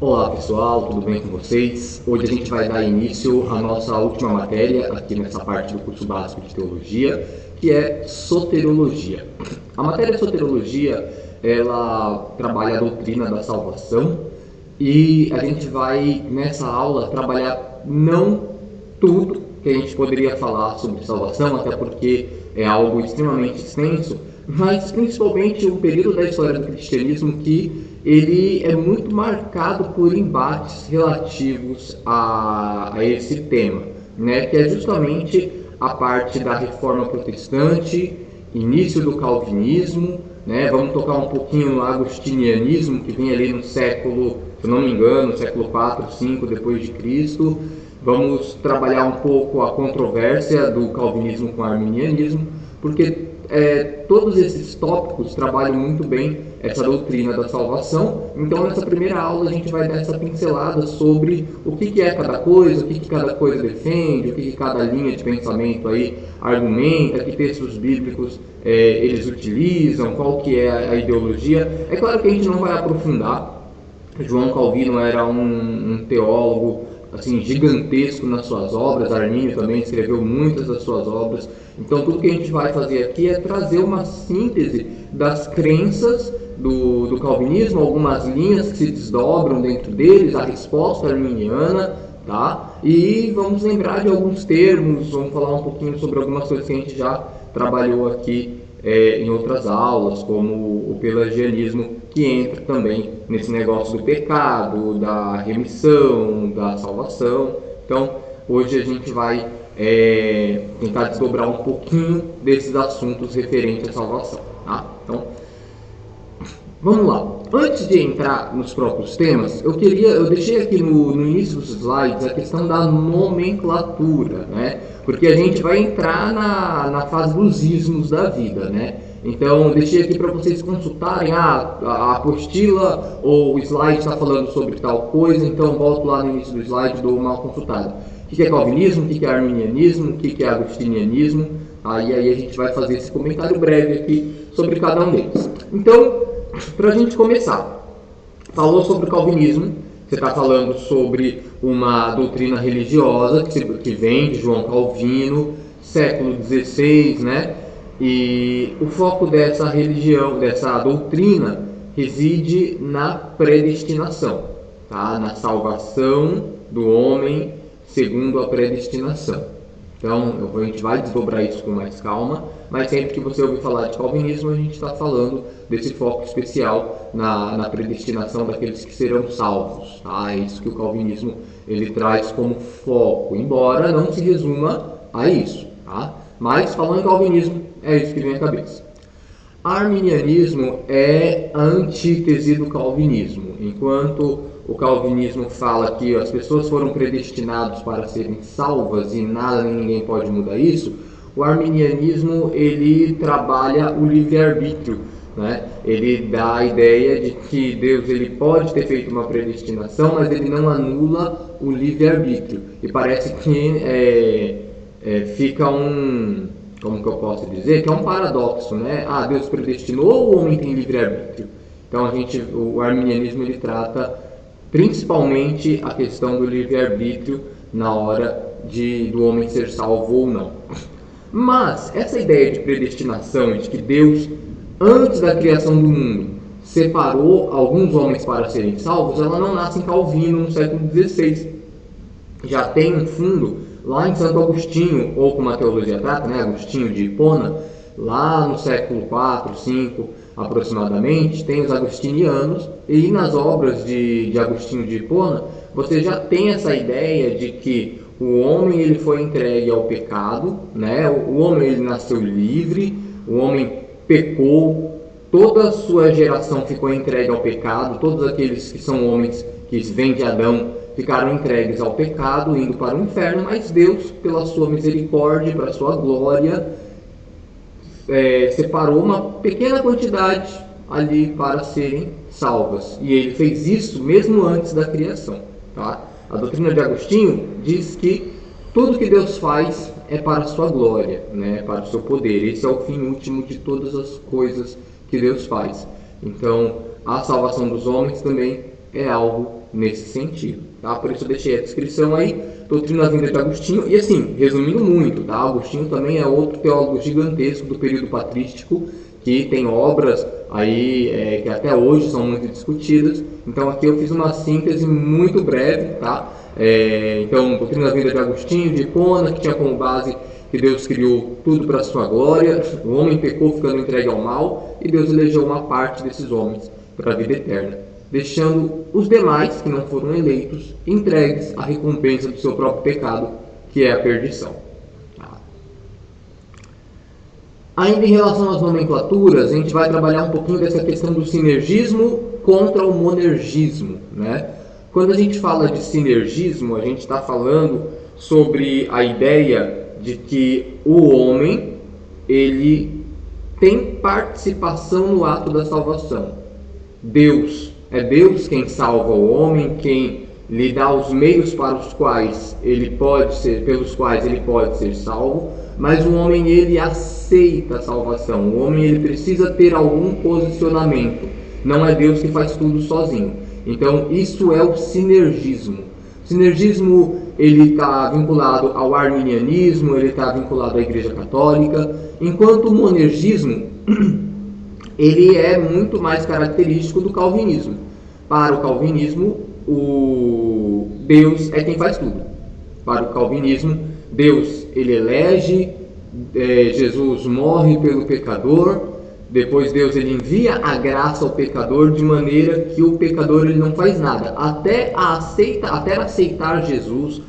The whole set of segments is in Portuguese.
Olá pessoal, tudo bem com vocês? Hoje a gente vai dar início à nossa última matéria aqui nessa parte do curso básico de teologia, que é soteriologia. A matéria soteriologia, ela trabalha a doutrina da salvação e a gente vai nessa aula trabalhar não tudo que a gente poderia falar sobre salvação, até porque é algo extremamente extenso, mas principalmente o período da história do cristianismo que ele é muito marcado por embates relativos a esse tema, né? Que é justamente a parte da reforma protestante, início do calvinismo, né? Vamos tocar um pouquinho no agostinianismo, que vem ali no século, se não me engano, século 4, 5 depois de Cristo. Vamos trabalhar um pouco a controvérsia do calvinismo com o arminianismo, porque todos esses tópicos trabalham muito bem essa doutrina da salvação. Então, nessa primeira aula, a gente vai dar essa pincelada sobre o que é cada coisa, o que cada coisa defende, o que cada linha de pensamento aí argumenta, que textos bíblicos eles utilizam, qual que é a ideologia. É claro que a gente não vai aprofundar. João Calvino era um teólogo assim, gigantesco nas suas obras. Armínio também escreveu muitas das suas obras. Então tudo que a gente vai fazer aqui é trazer uma síntese das crenças do calvinismo, algumas linhas que se desdobram dentro deles, a resposta arminiana, tá? E vamos lembrar de alguns termos, vamos falar um pouquinho sobre algumas coisas que a gente já trabalhou aqui em outras aulas, como o pelagianismo, que entra também nesse negócio do pecado, da remissão, da salvação. Então, hoje a gente vai tentar desdobrar um pouquinho desses assuntos referentes à salvação. Tá? Então, vamos lá. Antes de entrar nos próprios temas, eu deixei aqui no início dos slides a questão da nomenclatura, né? Porque a gente vai entrar na fase dos ismos da vida, né? Então, deixei aqui para vocês consultarem a apostila ou o slide está falando sobre tal coisa, então volto lá no início do slide e dou uma consultada. O que é calvinismo, o que é arminianismo, o que é agostinianismo, aí a gente vai fazer esse comentário breve aqui sobre cada um deles. Então, para a gente começar, falou sobre o calvinismo, você está falando sobre uma doutrina religiosa que vem de João Calvino, século XVI, né? E o foco dessa religião, dessa doutrina, reside na predestinação, tá? Na salvação do homem segundo a predestinação. Então, a gente vai desdobrar isso com mais calma, mas sempre que você ouvir falar de calvinismo, a gente está falando desse foco especial na predestinação daqueles que serão salvos. Tá? É isso que o calvinismo ele traz como foco, embora não se resuma a isso. Tá? Mas, falando em calvinismo, é isso que vem à cabeça. Arminianismo é a antítese do calvinismo. Enquanto o calvinismo fala que as pessoas foram predestinadas para serem salvas e nada nem ninguém pode mudar isso, o arminianismo ele trabalha o livre-arbítrio, né? Ele dá a ideia de que Deus ele pode ter feito uma predestinação, mas ele não anula o livre-arbítrio. E parece que fica como que eu posso dizer, que é um paradoxo, né? Deus predestinou, o homem tem livre-arbítrio. Então o arminianismo ele trata principalmente a questão do livre-arbítrio na hora do homem ser salvo ou não. Mas essa ideia de predestinação, de que Deus, antes da criação do mundo, separou alguns homens para serem salvos, ela não nasce em Calvino no século XVI. Já tem um fundo lá em Santo Agostinho, ou como a teologia trata, né, Agostinho de Hipona, lá no século 4, 5 aproximadamente, tem os agostinianos, e nas obras de Agostinho de Hipona, você já tem essa ideia de que o homem ele foi entregue ao pecado, né? O homem ele nasceu livre, o homem pecou, toda a sua geração ficou entregue ao pecado, todos aqueles que são homens que vêm de Adão ficaram entregues ao pecado, indo para o inferno, mas Deus, pela sua misericórdia, para a sua glória, separou uma pequena quantidade ali para serem salvas. E ele fez isso mesmo antes da criação. Tá? A doutrina de Agostinho diz que tudo que Deus faz é para a sua glória, né? Para o seu poder. Esse é o fim último de todas as coisas que Deus faz. Então, a salvação dos homens também é algo nesse sentido, tá? Por isso eu deixei a descrição aí, Doutrina da Vinda de Agostinho, e assim, resumindo muito, tá? Agostinho também é outro teólogo gigantesco do período patrístico, que tem obras aí que até hoje são muito discutidas, então aqui eu fiz uma síntese muito breve, tá? Então, Doutrina da Vinda de Agostinho, de Hipona, que tinha como base que Deus criou tudo para a sua glória, o homem pecou ficando entregue ao mal, e Deus elegeu uma parte desses homens para a vida eterna, deixando os demais, que não foram eleitos, entregues à recompensa do seu próprio pecado, que é a perdição. Ainda em relação às nomenclaturas, a gente vai trabalhar um pouquinho dessa questão do sinergismo contra o monergismo, né? Quando a gente fala de sinergismo, a gente está falando sobre a ideia de que o homem, ele tem participação no ato da salvação. É Deus quem salva o homem, quem lhe dá os meios pelos quais ele pode ser salvo, mas o homem, ele aceita a salvação. O homem, ele precisa ter algum posicionamento. Não é Deus que faz tudo sozinho. Então, isso é o sinergismo. O sinergismo, ele está vinculado ao arminianismo, ele está vinculado à Igreja Católica, enquanto o monergismo ele é muito mais característico do calvinismo. Para o calvinismo, o Deus é quem faz tudo. Para o calvinismo, Deus, ele elege, Jesus morre pelo pecador, depois Deus, ele envia a graça ao pecador de maneira que o pecador, ele não faz nada. Até aceitar Jesus,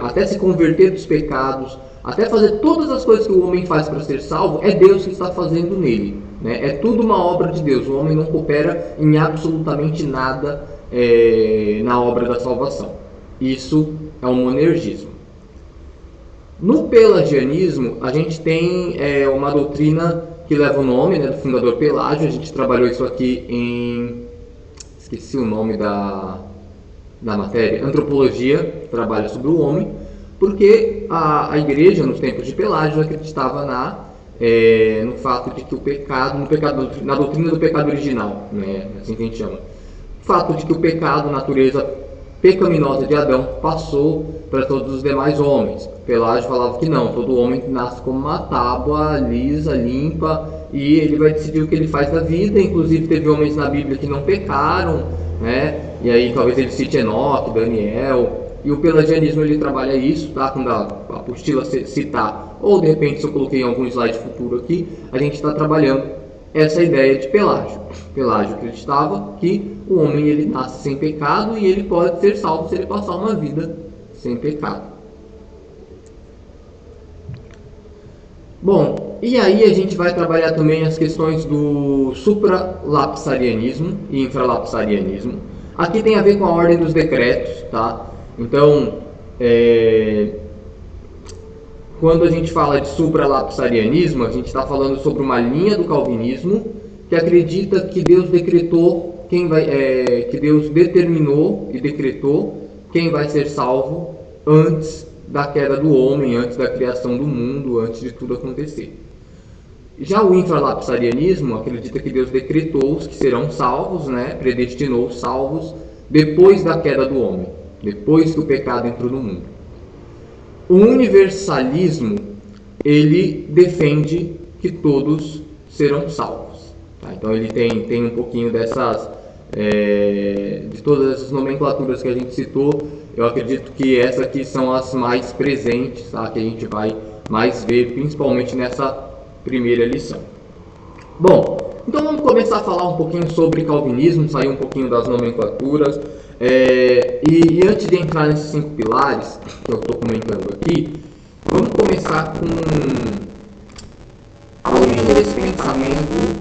até se converter dos pecados, até fazer todas as coisas que o homem faz para ser salvo, é Deus que está fazendo nele, né? É tudo uma obra de Deus. O homem não coopera em absolutamente nada na obra da salvação. Isso é o monergismo. No pelagianismo, a gente tem uma doutrina que leva o nome, né, do fundador Pelágio. A gente trabalhou isso aqui em... esqueci o nome da matéria. Antropologia, trabalha sobre o homem, porque a igreja, nos tempos de Pelágio, acreditava no fato de que o pecado, na doutrina do pecado original, né, assim que a gente chama, o fato de que o pecado, a natureza pecaminosa de Adão, passou para todos os demais homens. Pelágio falava que não, todo homem nasce como uma tábua lisa, limpa, e ele vai decidir o que ele faz da vida. Inclusive teve homens na Bíblia que não pecaram, né? E aí talvez ele cite Enoque, Daniel. E o pelagianismo, ele trabalha isso, tá? Quando a apostila citar, ou de repente se eu coloquei em algum slide futuro aqui, a gente está trabalhando essa ideia de Pelágio. Pelágio acreditava que o homem, ele nasce sem pecado e ele pode ser salvo se ele passar uma vida sem pecado. Bom, e aí a gente vai trabalhar também as questões do supralapsarianismo e infralapsarianismo. Aqui tem a ver com a ordem dos decretos, tá? Então, quando a gente fala de supralapsarianismo, a gente está falando sobre uma linha do calvinismo que acredita que Deus decretou que Deus determinou e decretou quem vai ser salvo antes da queda do homem, antes da criação do mundo, antes de tudo acontecer. Já o infralapsarianismo acredita que Deus decretou os que serão salvos, né? Predestinou os salvos depois da queda do homem, depois que o pecado entrou no mundo. O universalismo, ele defende que todos serão salvos. Tá? Então ele tem um pouquinho de todas essas nomenclaturas que a gente citou. Eu acredito que essas aqui são as mais presentes, tá? Que a gente vai mais ver, principalmente nessa primeira lição. Bom, então vamos começar a falar um pouquinho sobre calvinismo, sair um pouquinho das nomenclaturas. E antes de entrar nesses 5 pilares que eu estou comentando aqui, vamos começar com a origem desse pensamento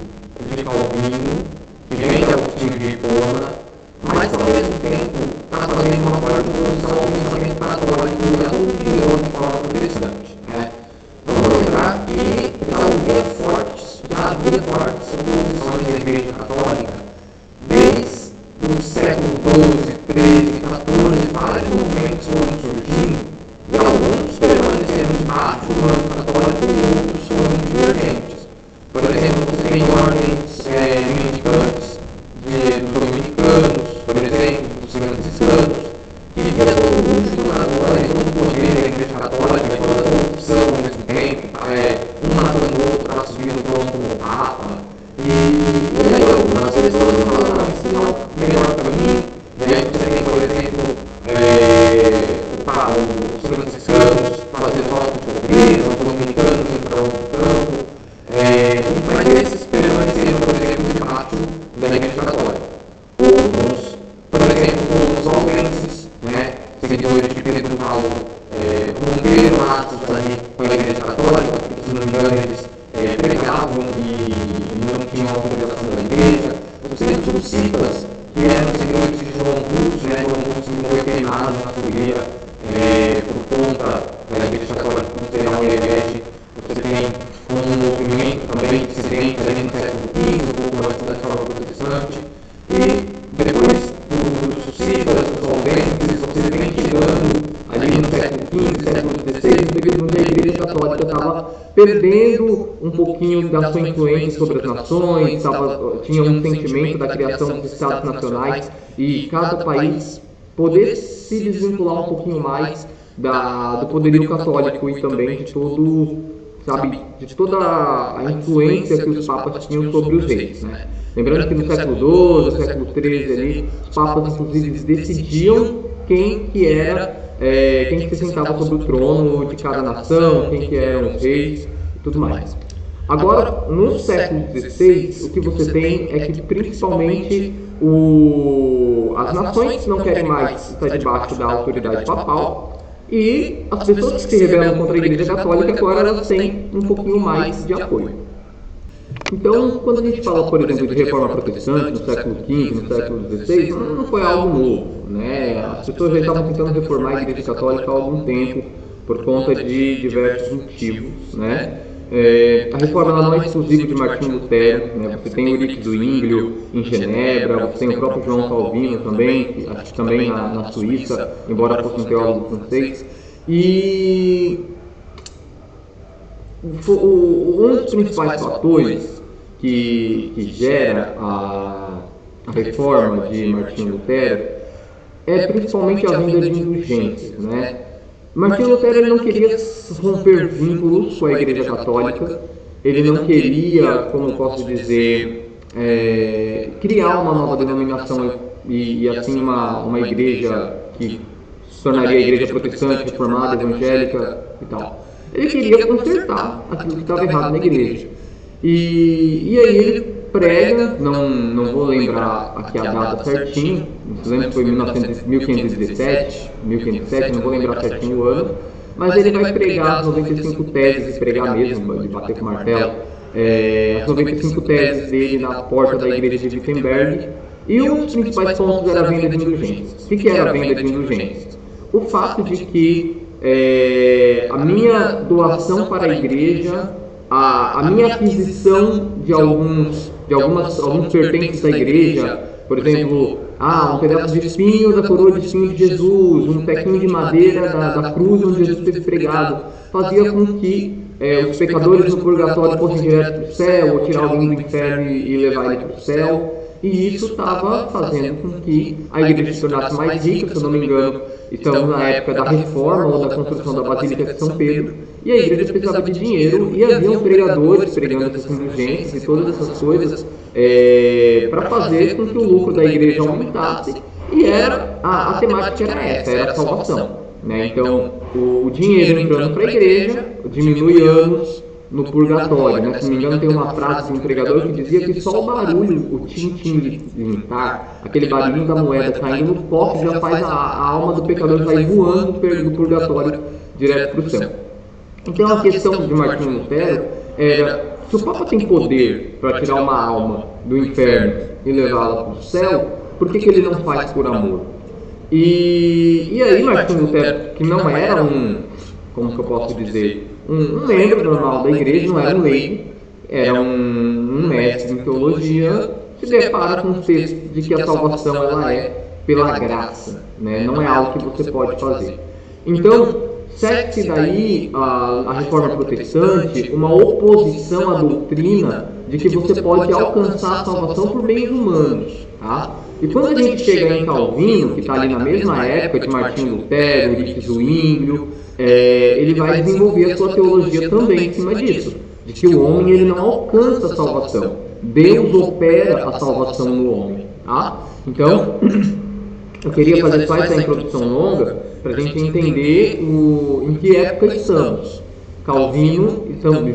de Calvino, que vem de Agostinho de Hipona, mas ao mesmo tempo está fazendo uma forte oposição ao pensamento católico e à religião de forma protestante, né? Vamos lembrar que já havia fortes oposições da Igreja Católica desde o século XII, XIII, XIV, vários movimentos foram surgindo e alguns permaneceram debaixo do manto católico e outros foram divergentes. Por exemplo, você tem ordens mendicantes dos dominicanos, por exemplo, melhor para mim. E aí você tem, por exemplo, os franciscanos fazendo votos de pobreza, os dominicanos indo para outro campo. Mas esses permaneceram, por exemplo, debaixo da Igreja Católica. Outros, por exemplo, os albenses, né, seguidores de Pedro Paulo, romperam laços ali com a Igreja Católica, porque, se não me engano, eles pregavam e não tinham autorização da Igreja. Ou seja, os ciclas, que eram seguidores de João Hus, né, João Hus foi queimado na fogueira por conta da Igreja Católica considerar um herege. Você tem um movimento também dissidente ali no século XV, um pouco mais da reforma protestante, e depois dos ciclas, dos albenses, você vem chegando ali no século XV, século XVI, devido a que a Igreja Católica estava perdendo um pouquinho da sua influência sobre as nações, tinha um sentimento da criação dos estados nacionais e cada país poder se desvincular um pouquinho mais do poderio católico e também de toda a influência que os papas tinham sobre os reis, né? Lembrando que no século XII, século XIII ali, os papas inclusive decidiam quem que se sentava sobre o trono de cada nação, quem que eram os reis e tudo mais. Agora, no século XVI, o que você tem é que principalmente as nações não querem mais estar debaixo da autoridade papal e as pessoas que se rebelam contra a Igreja Católica agora elas têm um pouquinho mais de apoio. Então, quando a gente fala, por exemplo, de reforma protestante no século XV, no século XVI, não foi algo novo, né? As pessoas já estavam tentando reformar a Igreja Católica há algum tempo por conta de diversos motivos, né? A reforma não é exclusiva de Martinho Lutero, né? Você tem Eurico do Ínglio em Genebra, você tem o próprio João Calvino também, acho que também na Suíça, embora fosse um teólogo francês. E um dos principais fatores que gera a reforma de Martinho Lutero é principalmente a vinda de indulgências, né? Martinho Lutero ele não queria romper vínculos com a Igreja Católica, ele não queria, como posso dizer, criar uma nova denominação e assim uma igreja que se tornaria a Igreja Protestante, Reformada, Evangélica e tal. Ele queria consertar aquilo que estava errado na igreja. E aí ele prega, não vou lembrar aqui a data certinho, não lembro se foi 1517, 1507, não vou lembrar certinho o ano, mas ele vai pregar as 95 teses, e pregar mesmo, de bater com o martelo, as 95 teses dele na porta da igreja de Wittenberg, e um dos principais pontos era a venda de indulgências. O que era a venda de indulgências? O fato de que a minha doação para a igreja, a minha aquisição de alguns pertences da igreja, por exemplo, um pedaço de espinho da coroa de espinho de Jesus, um tequinho de madeira da cruz onde Jesus teve pregado, fazia com que os pecadores no purgatório fossem direto para o céu, ou tirar alguém do inferno e levar ele para o céu. E isso estava fazendo com que a igreja se tornasse mais rica. Se eu não me engano, estamos na época da reforma ou da construção da Basílica de São Pedro, e a igreja precisava de dinheiro, e haviam pregadores pregando essas indulgências e todas essas coisas para fazer com que o lucro da igreja aumentasse, e a temática era essa, era a salvação, né? Então, o dinheiro entrando para a igreja diminui anos no purgatório, né? Se não me engano, tem uma frase de um pregador que dizia que só o barulho, o tim-tim limitar, aquele barulhinho da moeda caindo no copo já faz a alma do pecador sair voando do purgatório direto para o céu. Então a questão de Martinho Lutero era: se o Papa tem poder para tirar uma alma do inferno e levá-la para o céu, por que ele não faz por amor? E aí Martinho Lutero, que não era como que eu posso dizer, um membro normal da igreja, não era um leigo, era um mestre em teologia, se depara com o texto de que a salvação ela é pela graça, né? Não é algo que você pode fazer. Então, segue-se daí a reforma protestante uma oposição à doutrina de que você pode alcançar a salvação por meios humanos, tá? E quando a gente chega em Calvino, que está ali na mesma época de Martinho Lutero, Eurico do Ínglio, ele vai desenvolver a sua teologia também em cima disso, de que o homem ele não alcança a salvação, Deus opera a salvação no homem, Tá? Então, eu queria fazer só essa introdução longa para a gente entender em que época estamos. Calvino,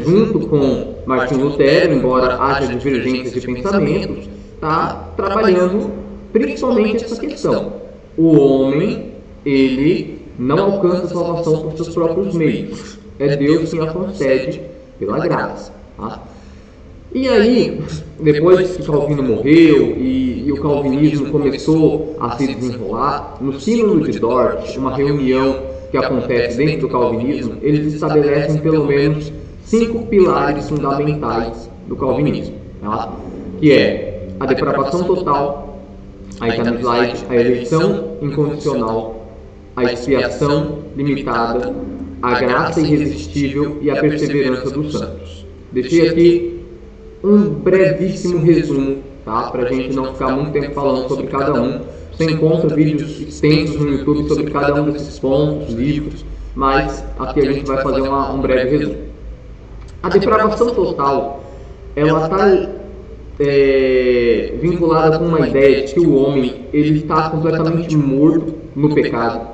junto com Martinho Lutero, embora haja divergências de pensamentos, está trabalhando principalmente essa questão. O homem, ele não alcança a salvação por seus próprios meios. É Deus quem a concede pela graça. Tá? E aí, depois que Calvino morreu e o calvinismo começou a se desenrolar, no Sínodo de Dort, uma reunião que acontece dentro do calvinismo, eles estabelecem pelo menos 5 pilares fundamentais do calvinismo, tá? Que é a depravação total, aí está no slide, a eleição incondicional, a expiação limitada, a graça irresistível e a perseverança dos santos. Deixei aqui um brevíssimo resumo, tá? Para a gente não ficar muito tempo falando sobre cada um. Você encontra vídeos extensos no YouTube sobre cada um desses pontos, livros, mas aqui a gente vai fazer um breve resumo. A depravação total, ela está vinculada com uma ideia de que o homem ele está completamente morto no pecado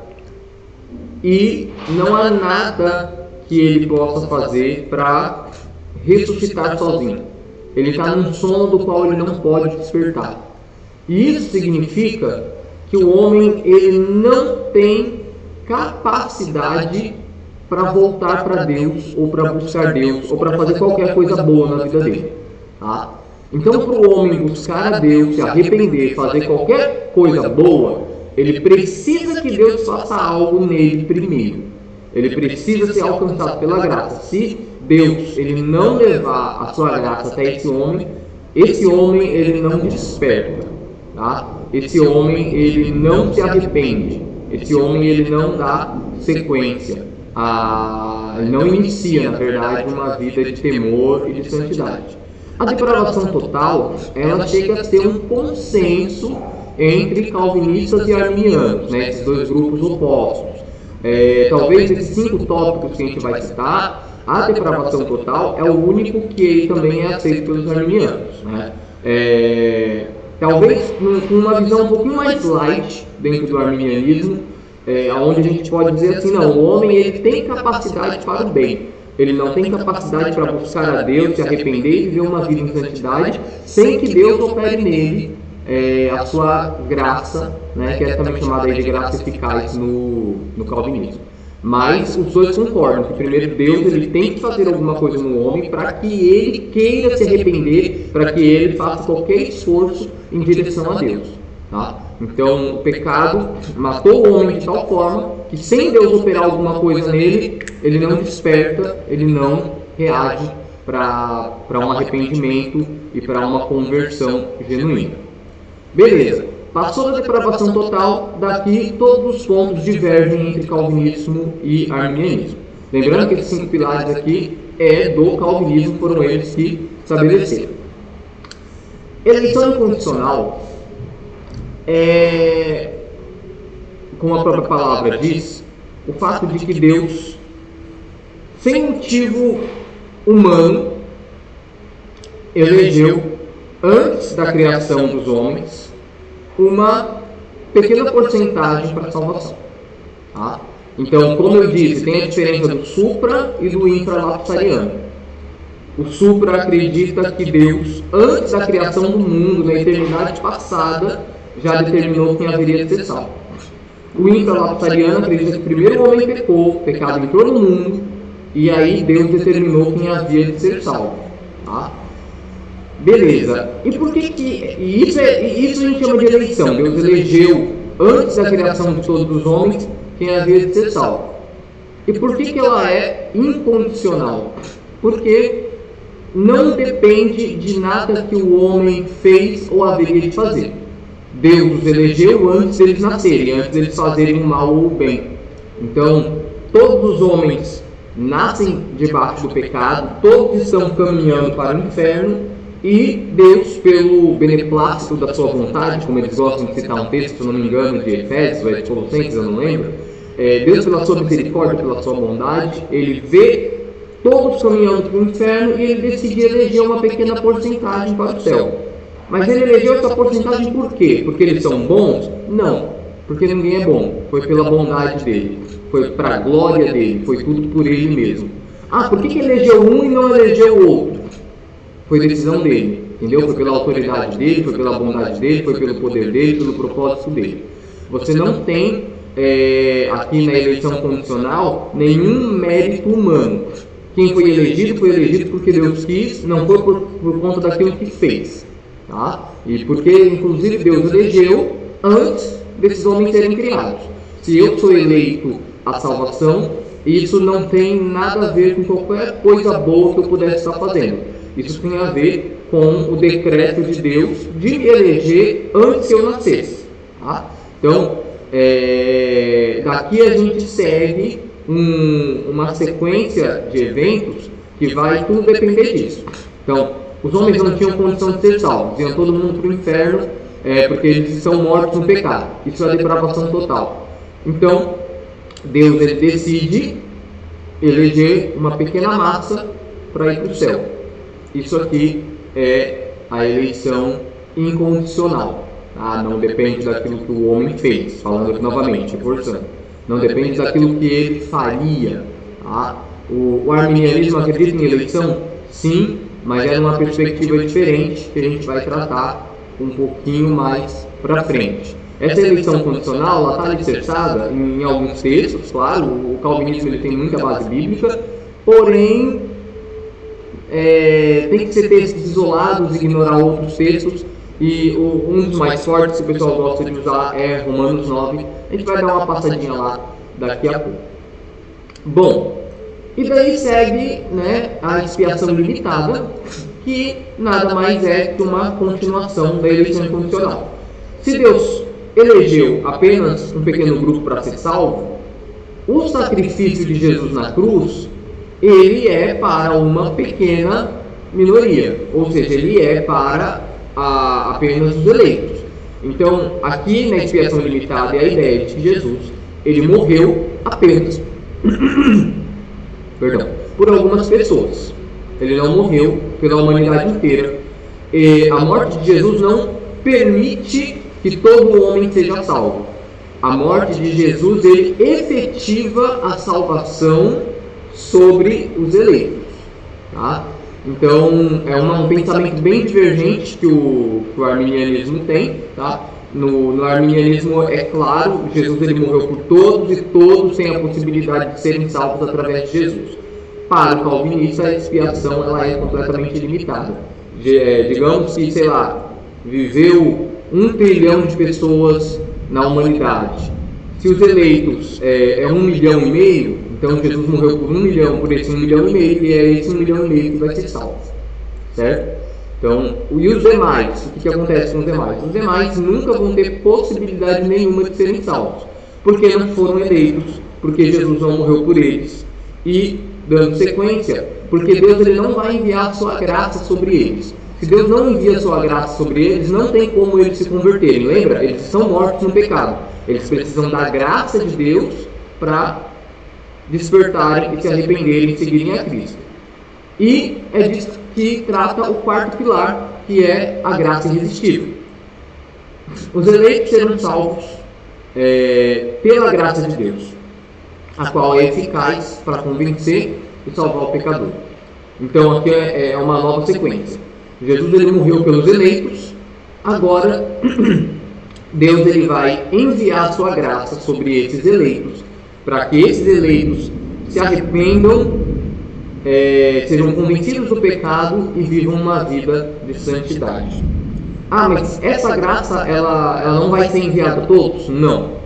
e não há nada que ele possa fazer para ressuscitar sozinho. Ele está num sono do qual ele não pode despertar. E isso significa que o homem ele não tem capacidade para voltar para Deus, ou para buscar Deus, ou para fazer qualquer coisa boa na vida dele. Tá? Então, para o homem buscar a Deus, se arrepender, fazer qualquer coisa boa, ele precisa que Deus faça algo nele primeiro. Ele precisa ser alcançado pela graça. Se Deus ele não levar a sua graça até esse homem ele não desperta, tá? Esse homem ele não se arrepende, esse homem ele não dá sequência, ele não inicia na verdade uma vida de temor e de santidade. A depravação total ela chega a ser um consenso entre calvinistas e arminianos, né? Esses dois grupos opostos. Talvez esses 5 tópicos que a gente vai citar, a depravação total é o único que também é aceito pelos arminianos, né? Talvez com uma visão um pouquinho mais light dentro do arminianismo, onde a gente pode dizer assim, não, o homem ele tem capacidade para o bem, ele não tem capacidade para buscar a Deus, se arrepender e viver uma vida em santidade, sem que Deus opere nele a sua graça, né, que é também chamada de graça eficaz no calvinismo. Mas os dois concordam que primeiro Deus ele tem que fazer alguma coisa no homem para que ele queira se arrepender, para que ele faça qualquer esforço em direção a Deus. Tá? Então o pecado matou o homem de tal forma que sem Deus operar alguma coisa nele, ele não desperta, ele não reage para um arrependimento e para uma conversão genuína. Beleza. Passou da depravação total, daqui todos os pontos divergem entre calvinismo e arminianismo. Lembrando que esses 5 pilares aqui do calvinismo, foram eles que estabeleceram. Eleição incondicional como a própria palavra diz, o fato de que Deus, sem motivo humano, elegeu, antes da criação dos homens, uma pequena porcentagem para a salvação. Tá? Então, como eu disse, tem a diferença do supra e do infralapsariano. O supra acredita que Deus, antes da criação do mundo, na eternidade passada, já determinou quem haveria de ser salvo. O infralapsariano acredita que primeiro o homem pecou, o pecado entrou no mundo, e aí Deus determinou quem havia de ser salvo. Tá? Beleza. E por que isso a gente chama de eleição? Deus elegeu, antes da criação de todos os homens, quem havia de ser salvo. E por que ela é incondicional? Porque não depende de nada que o homem fez ou haveria de fazer. Deus os elegeu antes deles nascerem, antes deles fazerem o mal ou o bem. Então, todos os homens nascem debaixo do pecado, todos estão caminhando para o inferno, e Deus, pelo beneplácito da sua vontade, como eles gostam de citar um texto, se eu não me engano, de Efésios ou de Colossenses, eu não lembro, Deus, pela sua misericórdia, pela sua bondade, ele vê todos caminhando para o inferno e ele decide eleger uma pequena porcentagem para o céu. Mas ele elegeu essa porcentagem por quê? Porque eles são bons? Não, porque ninguém é bom. Foi pela bondade dele, foi para a glória dele, foi tudo por ele mesmo. Ah, por que elegeu um e não elegeu o outro? Foi decisão dele, entendeu? Foi pela autoridade dele, foi pela bondade dele, foi pelo poder dele, pelo propósito dele. Você não tem aqui na eleição condicional nenhum mérito humano. Quem foi elegido porque Deus quis, não foi por conta daquilo que fez. Tá? E porque, inclusive, Deus elegeu antes desses homens serem criados. Se eu sou eleito à salvação, isso não tem nada a ver com qualquer coisa boa que eu pudesse estar fazendo. Isso tem a ver com o decreto de Deus de me eleger antes que eu nascesse. Tá? Então, daqui a gente segue uma sequência de eventos que vai tudo depender disso. Então, os homens não tinham condição de ser salvos, iam todo mundo para o inferno, porque eles são mortos no pecado. Isso é a depravação total. Então, Deus ele decide eleger uma pequena massa para ir para o céu. Isso aqui é a eleição incondicional. Tá? Não depende daquilo que o homem fez, falando aqui novamente, reforçando. Não depende daquilo que ele faria. Tá? O arminianismo acredita em eleição? Sim, mas é numa perspectiva diferente que a gente vai tratar um pouquinho mais para frente. Essa eleição condicional está alicerçada em alguns textos, claro, o calvinismo ele tem muita base bíblica, porém tem que ser textos isolados, ignorar outros textos, e um dos mais fortes que o pessoal gosta de usar é Romanos 9. A gente vai dar uma passadinha lá daqui a pouco. Bom, e daí segue, né, a expiação limitada, que nada mais é que uma continuação da eleição incondicional. Se Deus elegeu apenas um pequeno grupo para ser salvo, o sacrifício de Jesus na cruz, ele é para uma pequena minoria, ou seja, ele é para apenas os eleitos. Então, aqui na expiação limitada é a ideia de que Jesus, ele morreu apenas por algumas pessoas. Ele não morreu pela humanidade inteira. E a morte de Jesus não permite que todo homem seja salvo. A morte de Jesus, ele efetiva a salvação sobre os eleitos. Tá? Então, é um pensamento bem divergente que o arminianismo tem. Tá? No arminianismo, é claro, Jesus ele morreu por todos e todos têm a possibilidade de serem salvos através de Jesus. Para o calvinista, a expiação ela é completamente limitada. Digamos que, sei lá, viveu 1 trilhão de pessoas na humanidade. Se os eleitos é 1,5 milhão, então Jesus morreu por 1 milhão, por esse 1,5 milhão, e é esse 1,5 milhão que vai ser salvo. Certo? Então, e os demais? O que acontece com os demais? Os demais nunca vão ter possibilidade nenhuma de serem salvos, porque não foram eleitos, porque Jesus não morreu por eles. E, dando sequência, porque Deus ele não vai enviar a sua graça sobre eles. Se Deus não envia a sua graça sobre eles, não tem como eles se converterem. Lembra? Eles são mortos no pecado. Eles precisam da graça de Deus para despertarem e se arrependerem e seguirem a Cristo. E é disso que trata o quarto pilar, que é a graça irresistível. Os eleitos serão salvos pela graça de Deus, a qual é eficaz para convencer e salvar o pecador. Então aqui é uma nova sequência. Jesus ele morreu pelos eleitos, agora Deus ele vai enviar a sua graça sobre esses eleitos, para que esses eleitos se arrependam, sejam convencidos do pecado e vivam uma vida de santidade. Ah, mas essa graça ela não vai ser enviada a todos? Não.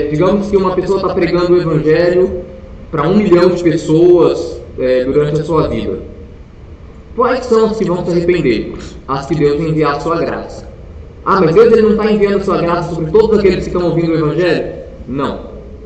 Digamos que uma pessoa está pregando o evangelho para 1 milhão de pessoas durante a sua vida. Quais são as que vão se arrepender? As que Deus enviar a sua graça. Ah, mas Deus ele não está enviando a sua graça sobre todos aqueles que estão ouvindo o evangelho? Não.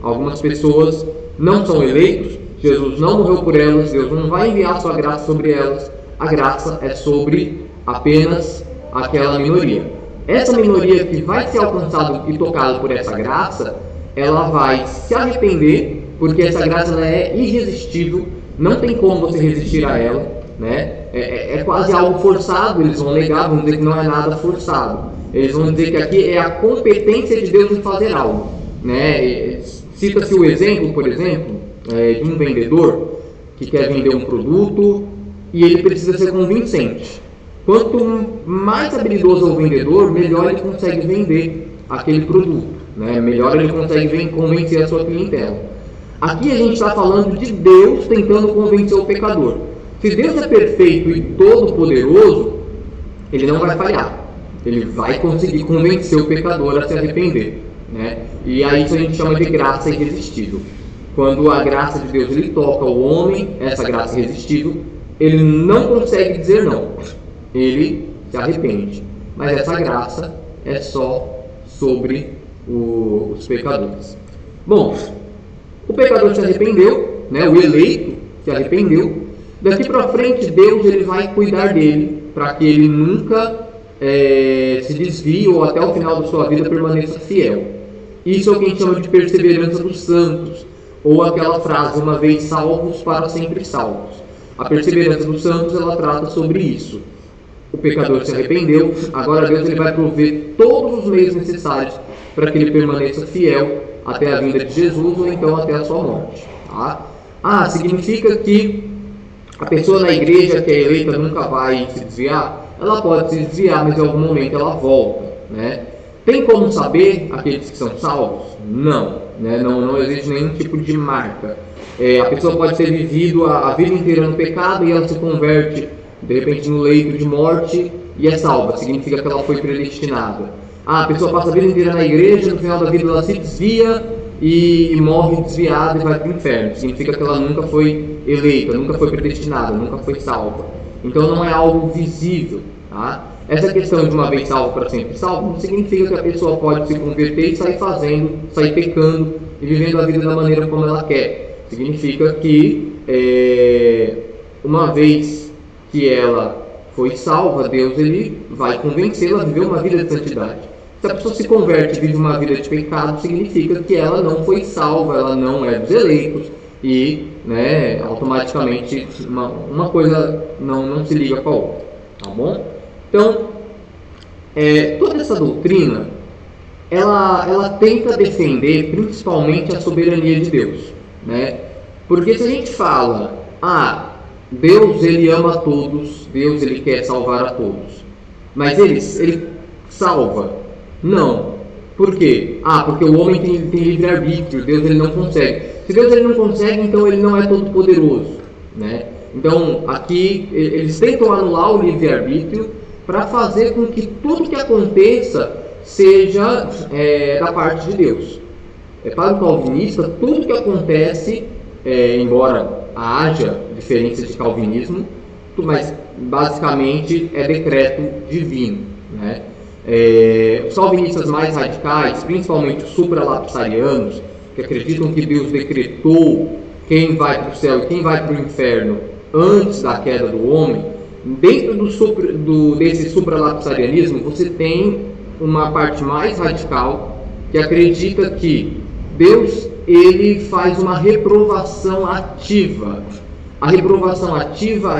Algumas pessoas não são eleitos, Jesus não morreu por elas, Deus não vai enviar a sua graça sobre elas. A graça é sobre apenas aquela minoria. Essa minoria que vai ser alcançada e tocada por essa graça, ela vai se arrepender, porque essa graça ela é irresistível, não tem como você resistir a ela. né? É quase algo forçado, eles vão negar, vão dizer que não é nada forçado. Eles vão dizer que aqui é a competência de Deus em fazer algo, né? Cita-se o exemplo, por exemplo, de um vendedor que quer vender um produto e ele precisa ser convincente. Quanto mais habilidoso é o vendedor, melhor ele consegue vender aquele produto, né? Melhor ele consegue convencer a sua clientela. Aqui a gente está falando de Deus tentando convencer o pecador. Se Deus é perfeito e todo poderoso, ele não vai falhar. Ele vai conseguir convencer o pecador a se arrepender, né? E aí isso a gente chama de graça irresistível. Quando a graça de Deus ele toca o homem, essa graça irresistível, ele não consegue dizer não. Ele se arrepende. Mas essa graça é só sobre os pecadores. Bom, o pecador se arrependeu, né? O eleito se arrependeu. Daqui para frente, Deus ele vai cuidar dele para que ele nunca se desvie ou até o final da sua vida permaneça fiel. Isso é o que a gente chama de perseverança dos santos, ou aquela frase, uma vez salvos, para sempre salvos. A perseverança dos santos, ela trata sobre isso. O pecador se arrependeu, agora Deus ele vai prover todos os meios necessários para que ele permaneça fiel até a vinda de Jesus ou então até a sua morte. Tá? Significa que a pessoa na igreja que é eleita nunca vai se desviar? Ela pode se desviar, mas em algum momento ela volta, né? Tem como saber aqueles que são salvos? Não, né? Não existe nenhum tipo de marca. A pessoa pode ter vivido a vida inteira no pecado e ela se converte, de repente, no leito de morte e é salva. Significa que ela foi predestinada. A pessoa passa a vida inteira na igreja, no final da vida ela se desvia e morre desviada e vai para o inferno. Significa que ela nunca foi eleita, nunca foi predestinada, nunca foi salva. Então não é algo visível. Tá? Essa questão de uma vez salvo para sempre salvo não significa que a pessoa pode se converter e sair pecando e vivendo a vida da maneira como ela quer. Significa que uma vez que ela foi salva, Deus ele vai convencê-la a viver uma vida de santidade. Se a pessoa se converte e vive uma vida de pecado, significa que ela não foi salva, ela não é dos eleitos e, né, automaticamente uma coisa não se liga com a outra, tá bom? Então, toda essa doutrina, ela tenta defender principalmente a soberania de Deus, né? Porque se a gente fala, Deus ele ama a todos, Deus ele quer salvar a todos, mas ele salva? Não. Por quê? Porque o homem tem livre-arbítrio, Deus ele não consegue. Se Deus ele não consegue, então ele não é todo poderoso, né? Então, aqui, eles tentam anular o livre-arbítrio para fazer com que tudo que aconteça seja da parte de Deus. Para o calvinista, tudo que acontece, embora haja diferenças de calvinismo, mas basicamente é decreto divino, né? Os calvinistas mais radicais, principalmente os supralapsarianos, que acreditam que Deus decretou quem vai para o céu e quem vai para o inferno antes da queda do homem, dentro desse supralapsarianismo você tem uma parte mais radical que acredita que Deus ele faz uma reprovação ativa. A reprovação ativa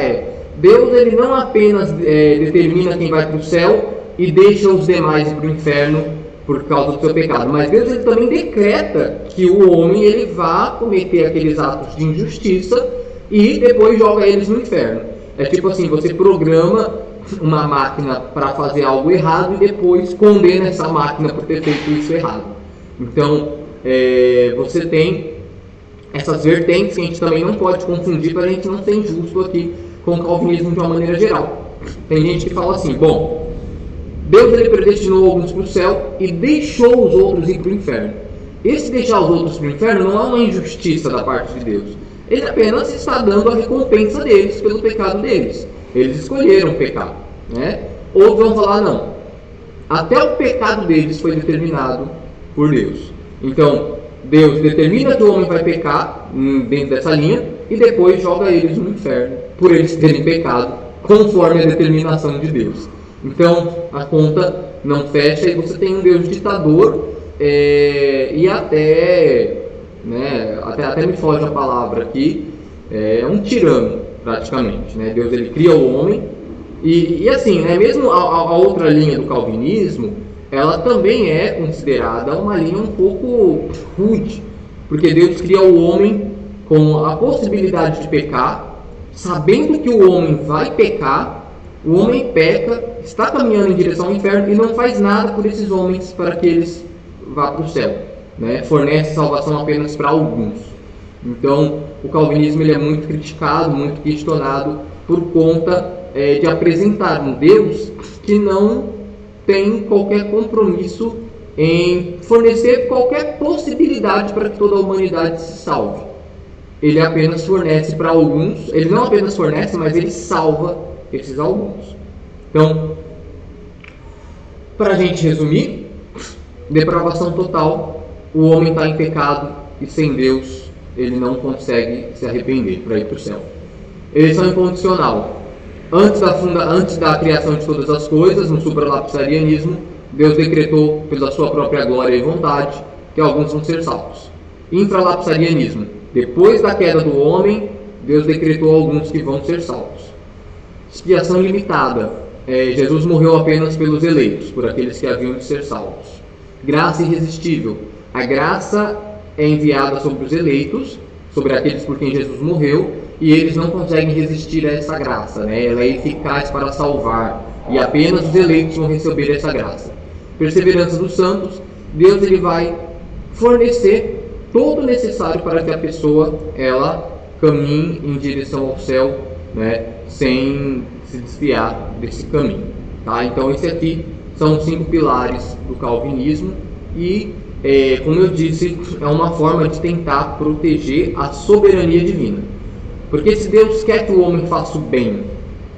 Deus ele não apenas determina quem vai para o céu e deixa os demais ir para o inferno por causa do seu pecado, mas Deus ele também decreta que o homem ele vá cometer aqueles atos de injustiça e depois joga eles no inferno. É tipo assim, você programa uma máquina para fazer algo errado e depois condena essa máquina por ter feito isso errado. Então, você tem essas vertentes que a gente também não pode confundir para a gente não ser injusto aqui com o calvinismo de uma maneira geral. Tem gente que fala assim, bom, Deus ele predestinou alguns para o céu e deixou os outros ir para o inferno. Esse deixar os outros para o inferno não é uma injustiça da parte de Deus. Ele apenas está dando a recompensa deles pelo pecado deles. Eles escolheram pecar, né? Outros vão falar, não. Até o pecado deles foi determinado por Deus. Então, Deus determina que o homem vai pecar dentro dessa linha e depois joga eles no inferno por eles terem pecado, conforme a determinação de Deus. Então, a conta não fecha e você tem um Deus ditador e até me foge a palavra aqui, um tirano, praticamente, né? Deus ele cria o homem e assim, né? Mesmo a outra linha do calvinismo, ela também é considerada uma linha um pouco rude, porque Deus cria o homem com a possibilidade de pecar, sabendo que o homem vai pecar, o homem peca, está caminhando em direção ao inferno e não faz nada por esses homens para que eles vá para o céu, né? Fornece salvação apenas para alguns. Então, o calvinismo ele é muito criticado, muito questionado por conta de apresentar um Deus que não tem qualquer compromisso em fornecer qualquer possibilidade para que toda a humanidade se salve. Ele apenas fornece para alguns, ele não apenas fornece, mas ele salva esses alguns. Então, para a gente resumir, depravação total, o homem está em pecado e sem Deus ele não consegue se arrepender para ir para o céu. Eleição incondicional. Antes da criação de todas as coisas, no supralapsarianismo, Deus decretou pela sua própria glória e vontade que alguns vão ser salvos. Infralapsarianismo. Depois da queda do homem, Deus decretou alguns que vão ser salvos. Expiação limitada. Jesus morreu apenas pelos eleitos, por aqueles que haviam de ser salvos. Graça irresistível. A graça é enviada sobre os eleitos, sobre aqueles por quem Jesus morreu, e eles não conseguem resistir a essa graça, né? Ela é eficaz para salvar, e apenas os eleitos vão receber essa graça. Perseverança dos santos. Deus ele vai fornecer todo o necessário para que a pessoa ela caminhe em direção ao céu, né? Sem se desviar desse caminho, tá? Então esse aqui são os 5 pilares do calvinismo e como eu disse, é uma forma de tentar proteger a soberania divina. Porque se Deus quer que o homem faça o bem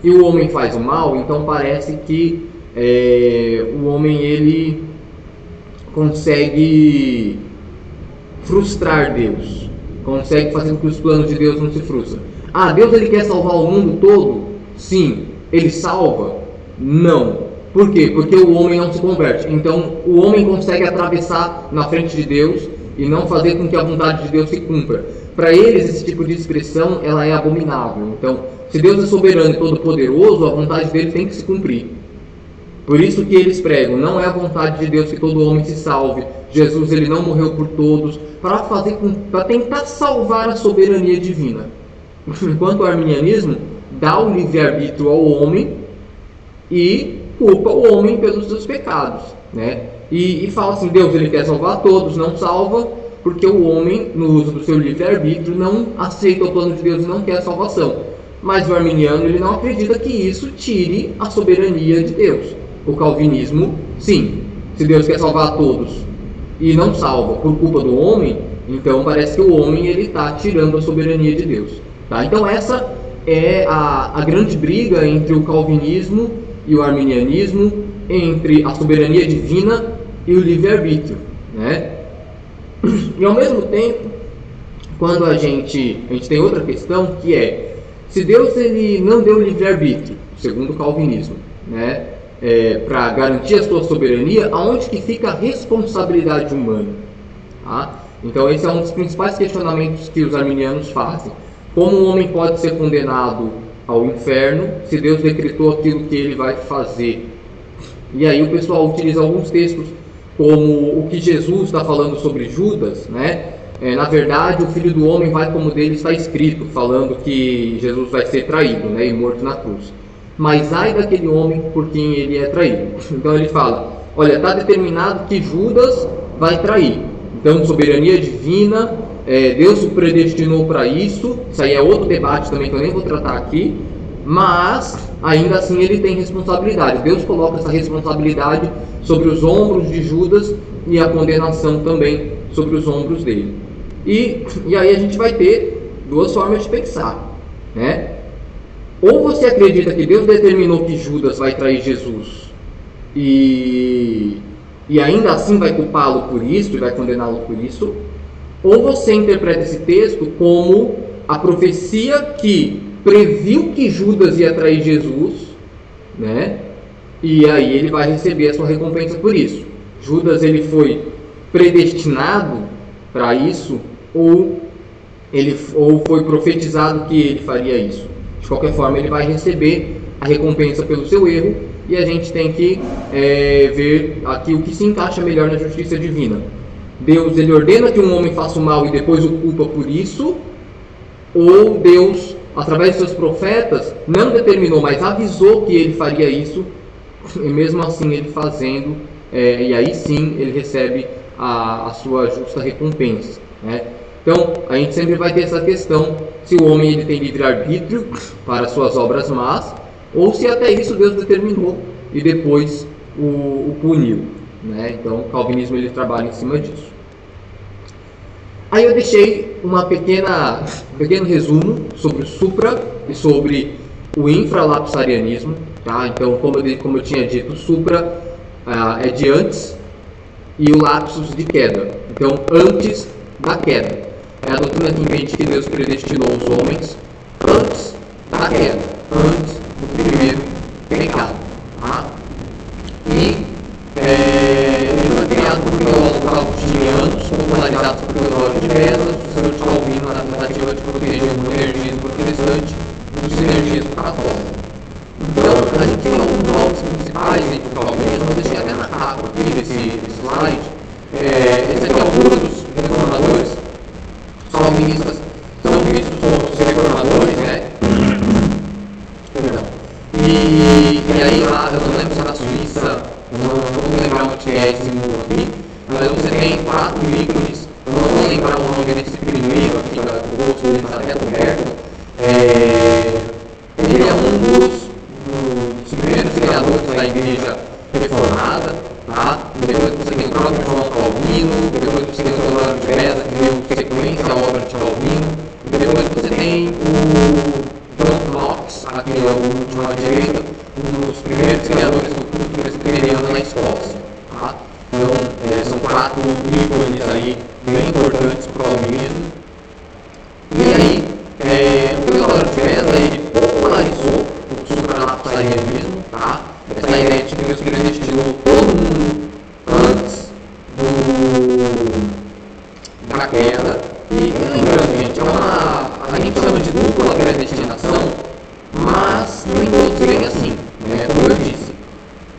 e o homem faz o mal, então parece que o homem ele consegue frustrar Deus, consegue fazer com que os planos de Deus não se frustrem. Deus ele quer salvar o mundo todo? Sim. Ele salva? Não. Por quê? Porque o homem não se converte. Então, o homem consegue atravessar na frente de Deus e não fazer com que a vontade de Deus se cumpra. Para eles, esse tipo de expressão ela é abominável. Então, se Deus é soberano e todo-poderoso, a vontade dele tem que se cumprir. Por isso que eles pregam, não é a vontade de Deus que todo homem se salve. Jesus ele não morreu por todos, para tentar salvar a soberania divina. Enquanto o arminianismo dá o livre-arbítrio ao homem e culpa o homem pelos seus pecados, né? E fala assim, Deus ele quer salvar todos, não salva, porque o homem, no uso do seu livre-arbítrio, não aceita o plano de Deus e não quer a salvação. Mas o arminiano ele não acredita que isso tire a soberania de Deus. O calvinismo, sim. Se Deus quer salvar todos e não salva por culpa do homem, então parece que o homem ele está tirando a soberania de Deus. Tá? Então essa é a grande briga entre o calvinismo e o arminianismo, entre a soberania divina e o livre-arbítrio, né? E ao mesmo tempo, quando a gente tem outra questão, que é, se Deus ele não deu livre-arbítrio, segundo o calvinismo, né, para garantir a sua soberania, aonde que fica a responsabilidade humana? Tá? Então esse é um dos principais questionamentos que os arminianos fazem. Como um homem pode ser condenado ao inferno se Deus decretou aquilo que ele vai fazer? E aí o pessoal utiliza alguns textos, como o que Jesus está falando sobre Judas, né? Na verdade, o Filho do Homem vai como dele está escrito, falando que Jesus vai ser traído, né, e morto na cruz. Mas ai daquele homem por quem ele é traído. Então ele fala, olha, está determinado que Judas vai trair. Então, soberania divina, Deus o predestinou para isso. Isso aí é outro debate também que eu nem vou tratar aqui. Mas, ainda assim, ele tem responsabilidade. Deus coloca essa responsabilidade sobre os ombros de Judas e a condenação também sobre os ombros dele. E aí a gente vai ter duas formas de pensar, né? Ou você acredita que Deus determinou que Judas vai trair Jesus e ainda assim vai culpá-lo por isso e vai condená-lo por isso, ou você interpreta esse texto como a profecia que previu que Judas ia trair Jesus, né? E aí ele vai receber a sua recompensa por isso. Judas ele foi predestinado para isso, ou foi profetizado que ele faria isso. de qualquer forma ele vai receber a recompensa pelo seu erro, e a gente tem que ver aqui o que se encaixa melhor na justiça divina. Deus, ele ordena que um homem faça o mal e depois o culpa por isso, ou Deus, através de seus profetas, não determinou, mas avisou que ele faria isso, e mesmo assim ele fazendo, e aí sim ele recebe a sua justa recompensa, né? Então, a gente sempre vai ter essa questão, se o homem ele tem livre-arbítrio para suas obras más, ou se até isso Deus determinou e depois o puniu, né? Então, o calvinismo ele trabalha em cima disso. Aí eu deixei um pequeno resumo sobre o supra e sobre o infralapsarianismo, tá? Então, como eu tinha dito, o supra é de antes e o lapsus de queda. Então, antes da queda. É a doutrina que entende que Deus predestinou os homens antes da queda, antes do primeiro pecado. Tá? E ele foi criado por teólogos augustinianos, popularizados por Teodoro de Beza, sucessor de Calvino na tentativa de proteger o monergismo protestante do sinergismo católico. Então, a gente tem alguns nomes principais dentro do calvinismo, eu deixei até na capa aqui desse slide. Esse aqui é o grupo dos reformadores. Os calvinistas são vistos como os reformadores, né? E aí lá, eu não lembro se é na Suíça, não vou lembrar onde é esse muro aqui, mas você tem 4 ícones, eu não vou lembrar o nome desse primeiro aqui, o rosto dele está até coberto. Ele é um dos primeiros criadores da igreja reformada, tá? Depois você tem o próprio João Calvino, depois você tem o Teodoro de Beza, que deu sequência à obra de Calvino, depois você tem o John Knox, aqui é o último à direita, um dos primeiros criadores do culto presbiteriano na Escócia, tá? Então, são 4 ícones aí bem importantes para o calvinismo. E aí, o Teodoro de Beza, ele popularizou o supralapsarianismo, tá? Essa ideia de que Deus predestinou todo mundo antes da queda. E lembrando, gente, a gente chama de dupla predestinação, mas nem todos veem assim, né? Como eu disse,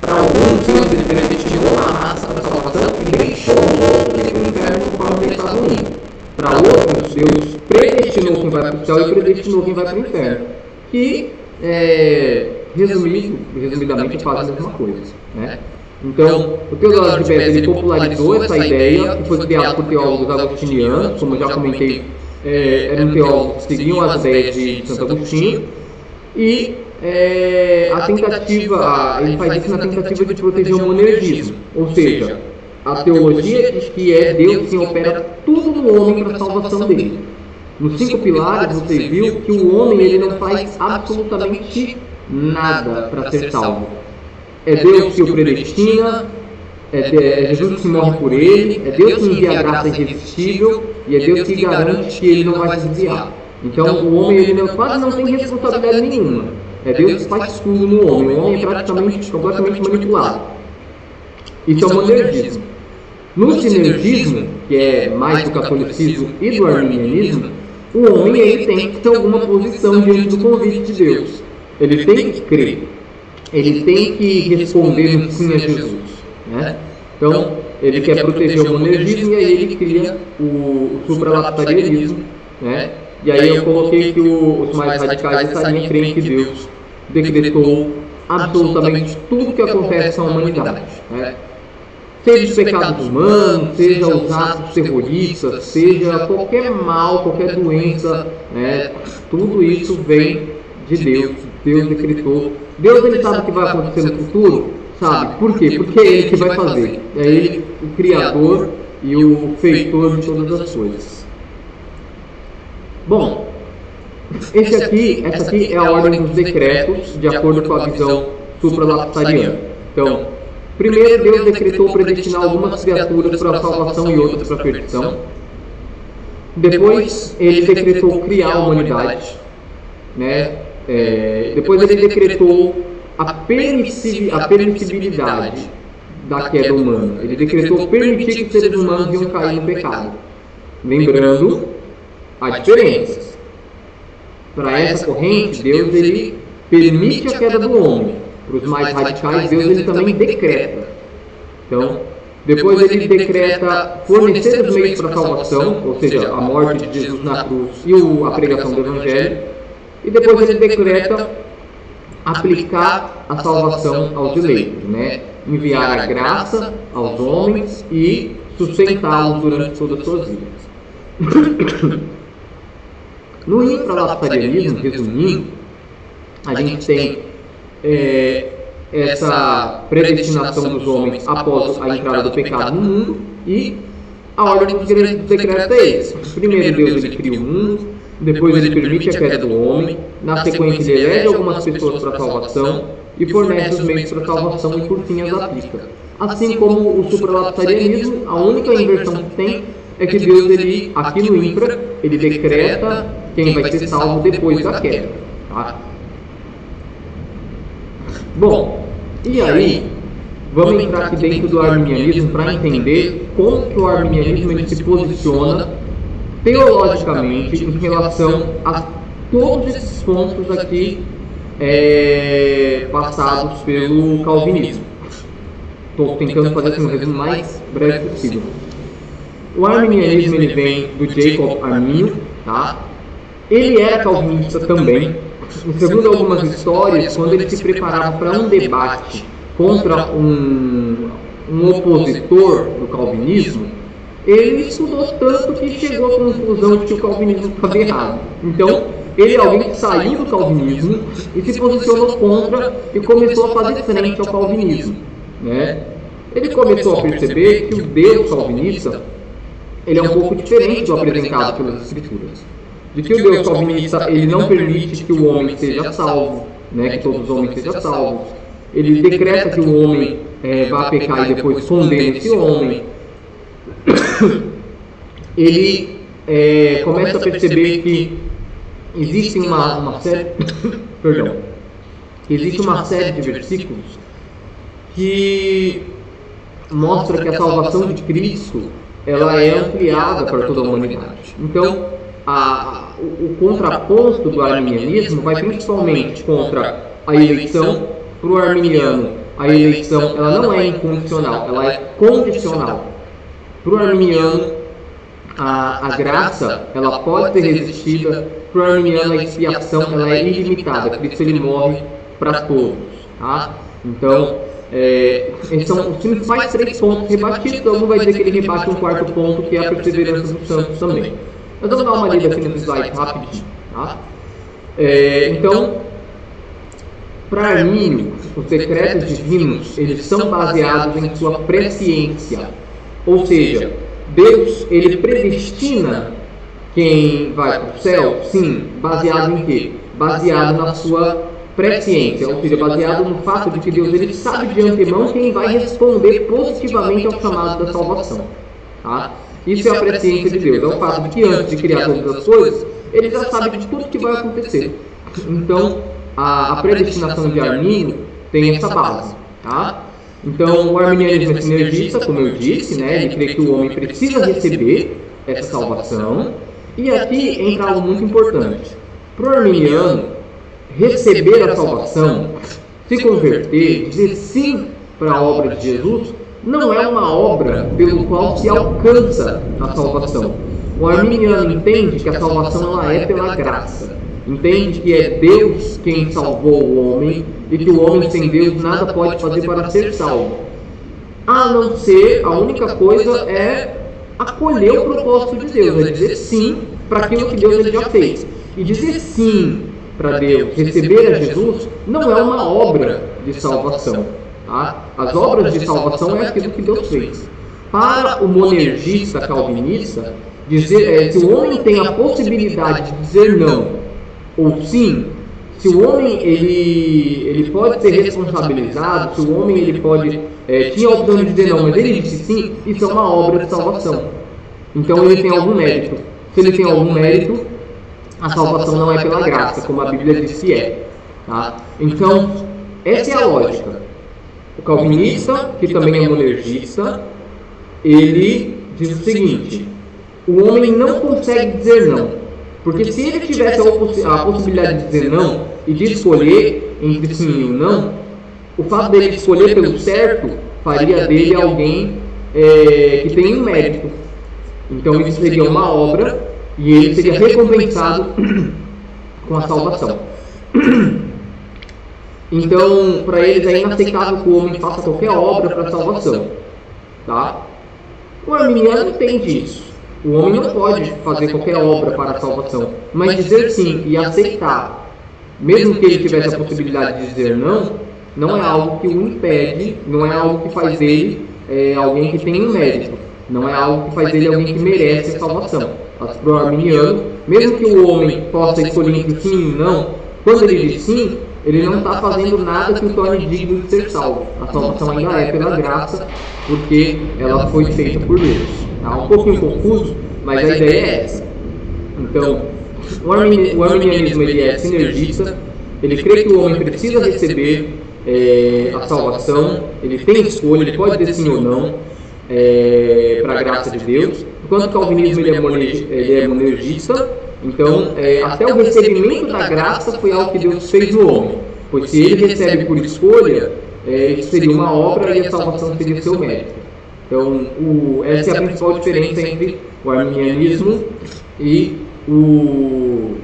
para alguns Deus ele predestinou uma raça para a salvação e deixou os outros ir para o inferno conforme ele estava indo. Para outros, Deus predestinou quem vai para o céu e predestinou quem vai para o inferno. Que, resumidamente, faz a mesma coisa, né? Então, o Teodoro de Beza ele popularizou essa ideia, que foi criada por teólogos agostinianos, como eu já comentei, eram teólogos que seguiam as ideias de Santo Agostinho, e ele faz isso na tentativa de proteger o monergismo, ou seja, a teologia diz que é Deus quem opera tudo no homem para a salvação dele. Nos 5 pilares você viu que o homem ele não faz absolutamente nada para ser salvo. É Deus que o predestina, é Jesus que morre por ele, é Deus que envia a graça irresistível e é Deus que garante que ele não vai se desviar. Então o homem ele quase não tem responsabilidade nenhuma. É Deus que faz tudo no homem. O homem é praticamente completamente manipulado. Isso é o monergismo. No sinergismo, que é mais do catolicismo e do arminianismo, o homem ele tem que ter alguma posição diante do convite de Deus. Ele tem que crer. Ele tem que responder no sim a Jesus, né? Então, ele quer proteger o monergismo e aí ele cria o supralapsarianismo, né? E aí eu coloquei que os mais radicais dessa linha creem que Deus decretou absolutamente tudo que acontece na humanidade, né? Seja os pecados humanos, seja os atos terroristas, seja qualquer mal, qualquer doença, né? Tudo isso vem de Deus. Deus decretou. Deus ele sabe o que vai acontecer no futuro? Sabe. Por quê? Porque é Ele que vai fazer. É Ele o Criador e o Feitor de todas as coisas. Bom, essa aqui é a ordem dos decretos, de acordo com a visão supralapsariana. Então, primeiro Deus decretou predestinar algumas criaturas para a salvação e outras para a perdição. Depois, Ele decretou criar a humanidade, né? Depois ele decretou a permissibilidade da queda humana. Ele decretou permitir que os seres humanos iam cair no pecado. Lembrando as diferenças. para essa corrente, Deus ele permite a queda do homem. Para os mais radicais, Deus ele também decreta. Então, depois ele decreta fornecer os meios para a salvação, ou seja, a morte de Jesus na cruz e a pregação do Evangelho. E depois ele decreta aplicar a salvação aos eleitos, né? Enviar a graça aos homens e sustentá-los durante todas as suas vidas. No infralapsarianismo, resumindo, a gente tem essa predestinação dos homens após a entrada do pecado no mundo e a ordem dos decretos é esse. Primeiro Deus ele cria o mundo, depois ele permite a queda do homem, na sequência ele elege algumas pessoas para a salvação e fornece os meios para a salvação e por fim as aplica. Assim como o supralapsarianismo, a única inversão que tem é que Deus, ele, aqui no infra, ele decreta quem vai ser salvo depois da queda. Tá? Bom, e aí, vamos entrar aqui dentro do arminianismo para entender como que o arminianismo ele se posiciona teologicamente em relação a todos esses pontos aqui passados pelo calvinismo. Estou tentando fazer assim, um resumo mais breve possível. O arminianismo ele vem do Jacob Arminio, tá? Ele era calvinista também. E segundo algumas histórias, quando ele se preparava para um debate contra um opositor do calvinismo, ele estudou tanto que chegou à conclusão de que o calvinismo estava errado. Então, ele é alguém que saiu do calvinismo e se posicionou contra e começou a fazer frente ao calvinismo, né? Ele começou a perceber que o Deus calvinista ele é um pouco diferente do apresentado pelas Escrituras. De que o Deus calvinista ele não permite que o homem seja salvo, né? Que todos os homens sejam salvos. Ele decreta que o homem vá pecar e depois condena esse homem. Ele começa a perceber que existe uma série perdão, existe uma série de versículos que mostra que a salvação de Cristo ela é ampliada para toda a humanidade. Então, o contraponto do arminianismo vai principalmente contra a eleição. Para o arminiano, a eleição ela não é incondicional, ela é condicional. Para o arminiano, a graça ela pode ser resistida. Para o arminiano, a expiação ela é ilimitada, por isso ele morre para todos. Tá? Então, esses são os principais 3 pontos rebatidos. Então, não vai dizer que ele rebate um 4º ponto, que é a perseverança dos santos também. Mas vamos dar uma lida aqui nesse slide rapidinho. Tá? Então, para Arminio, os decretos divinos eles são baseados em sua presciência. Ou seja, Deus ele predestina quem vai para o céu, sim, baseado em quê? Baseado na sua presciência, ou seja, baseado no fato de que Deus ele sabe de antemão quem vai responder positivamente ao chamado da salvação. Tá? Isso é a presciência de Deus, é o fato de que antes de criar todas as coisas, ele já sabe de tudo que vai acontecer. Então, a predestinação de Arminio tem essa base. Tá? Então, o arminianismo é sinergista, como eu disse, né? Ele crê que o homem precisa receber essa salvação. E aqui entra algo muito importante. Para o arminiano, receber a salvação, se converter, dizer sim para a obra de Jesus, não é uma obra pelo qual se alcança a salvação. O arminiano entende que a salvação ela é pela graça. Entende que é Deus quem salvou o homem e que o homem sem Deus nada pode fazer para ser salvo. A não ser, a única coisa é acolher o propósito de Deus, é dizer sim para aquilo que Deus ele já fez. E dizer sim para Deus, receber a Jesus, não é uma obra de salvação. Tá? As obras de salvação é aquilo que Deus fez. Para o monergista calvinista, dizer, se o homem tem a possibilidade de dizer não ou sim, se o homem ele pode ser responsabilizado, se o homem ele pode tinha a opção de dizer não, mas ele disse sim, isso é uma obra de salvação. Então ele tem algum mérito. Se ele tem algum mérito, a salvação não é pela graça, como a Bíblia diz que é. Tá? Então, essa é a lógica. O calvinista, que também é monergista, ele diz o seguinte: o homem não consegue dizer não. Porque se ele tivesse a possibilidade de dizer não e de escolher entre sim e não, o fato dele escolher pelo certo faria dele alguém que tem um mérito. Então isso seria uma obra e ele seria recompensado com a salvação. Então, para eles é inaceitável que o homem faça qualquer obra para a salvação. Tá? O arminiano entende isso. O homem não pode fazer qualquer obra para a salvação, mas dizer sim e aceitar, mesmo que ele tivesse a possibilidade de dizer não, não é algo que o impede, não é algo que faz dele alguém que tem um mérito, não é algo que faz dele alguém que merece a salvação. Para o arminiano, mesmo que o homem possa escolher entre sim e não, quando ele diz sim, ele não está fazendo nada que o torne digno de ser salvo. A salvação ainda é pela graça, porque ela foi feita por Deus. Tá um pouquinho confuso, mas a ideia é essa. Então, o arminianismo ele é sinergista, ele crê que o homem precisa receber a salvação, ele tem escolha, ele pode dizer sim ou não para a graça de Deus, enquanto o calvinismo ele é monergista. Então, até o recebimento da graça foi algo que Deus fez no homem, pois se ele recebe por escolha, isso seria uma obra e a salvação seria seu mérito. Então, essa é a principal diferença entre o arminianismo e o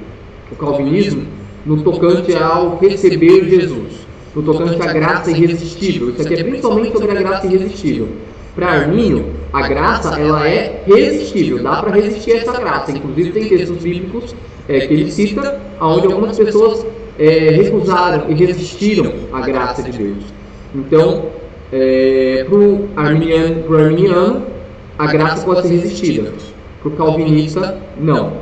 calvinismo no tocante ao receber Jesus, no tocante à graça irresistível. Isso aqui é principalmente sobre a graça irresistível. Para Armínio, a graça ela é resistível, dá para resistir a essa graça. Inclusive tem textos bíblicos que ele cita, onde algumas pessoas recusaram e resistiram à graça de Deus. Então, para o arminiano, a graça pode ser resistida. Para o calvinista, não.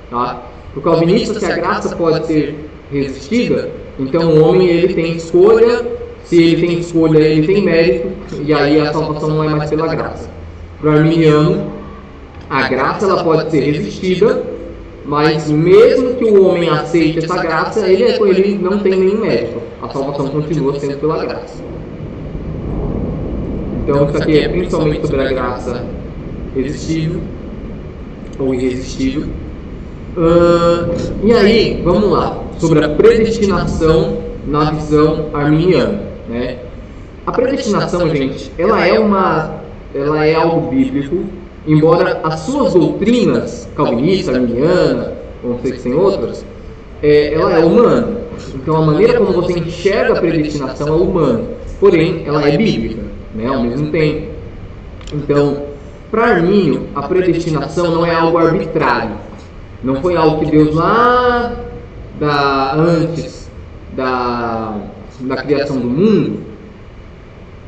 Tá? Para o calvinista, se a graça pode ser resistida, então o homem ele tem escolha. Se ele tem escolha, ele tem mérito, e aí a salvação não é mais pela graça. Para o arminiano, a graça ela pode ser resistida, mas mesmo que o homem aceite essa graça, ele não tem nenhum mérito. A salvação continua sendo pela graça. Então isso aqui é principalmente sobre a graça resistível ou irresistível. E aí, vamos lá, sobre a predestinação na visão arminiana. Né? A predestinação, gente, ela é algo bíblico, embora as suas doutrinas, calvinista, arminiana, não sei se tem outras, ela é humana. Então a maneira como você enxerga a predestinação é humana, porém ela é bíblica, né, ao mesmo tempo. Então, para Armínio, a predestinação não é algo arbitrário, não foi algo que Deus lá antes da criação do mundo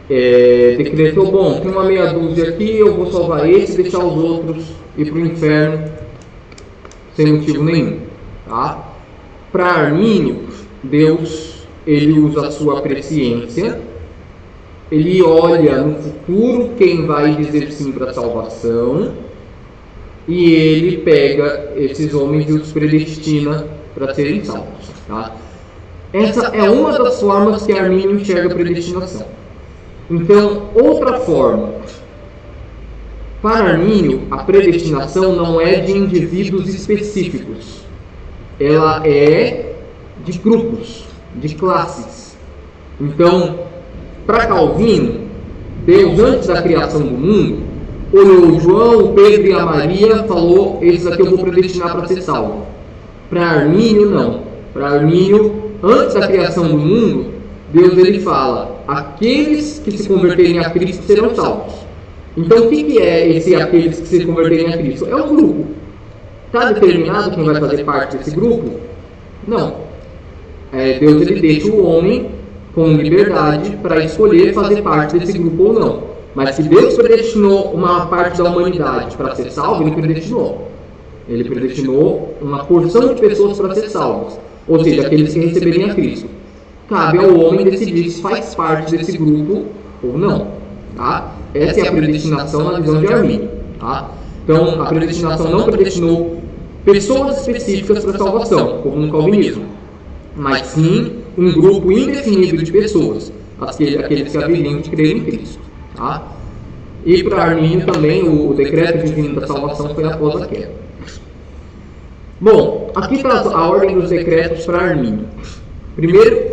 decretou, bom, tem uma meia dúzia aqui, eu vou salvar esse e deixar os outros ir para o inferno sem motivo nenhum. Tá? Para Armínio, Deus ele usa a sua presciência, ele olha no futuro quem vai dizer sim para a salvação e ele pega esses homens e os predestina para serem salvos. Tá? Essa é uma das formas que Armínio enxerga a predestinação. Então, outra forma. Para Armínio, a predestinação não é de indivíduos específicos. Ela é de grupos, de classes. Então, para Calvino, Deus, antes da criação do mundo, olhou o João, o Pedro e a Maria, falou, esses aqui eu vou predestinar para ser salvo. Para Armínio, não. Para Armínio, antes da criação do mundo, Deus ele fala, aqueles que se converterem a Cristo serão salvos. Então o que é esse aqueles que se converterem a Cristo? É um grupo. Está determinado quem vai fazer parte desse grupo? Não. Deus ele deixa o homem com liberdade para escolher fazer parte desse grupo ou não. Mas se Deus predestinou uma parte da humanidade para ser salvo, ele predestinou. Ele predestinou uma porção de pessoas para ser salvas. Ou seja, aqueles que receberem a Cristo. Cabe ao homem decidir se faz parte desse grupo ou não. Tá? Essa é a predestinação na visão de Armínio. Tá? Então, a predestinação não predestinou pessoas específicas para a salvação, como no calvinismo, mas sim um grupo indefinido de pessoas, aqueles que haveriam de crer em Cristo. Tá? E para Armínio também o decreto divino da salvação foi após a queda. Bom, aqui está a ordem dos decretos para Armínio. Primeiro,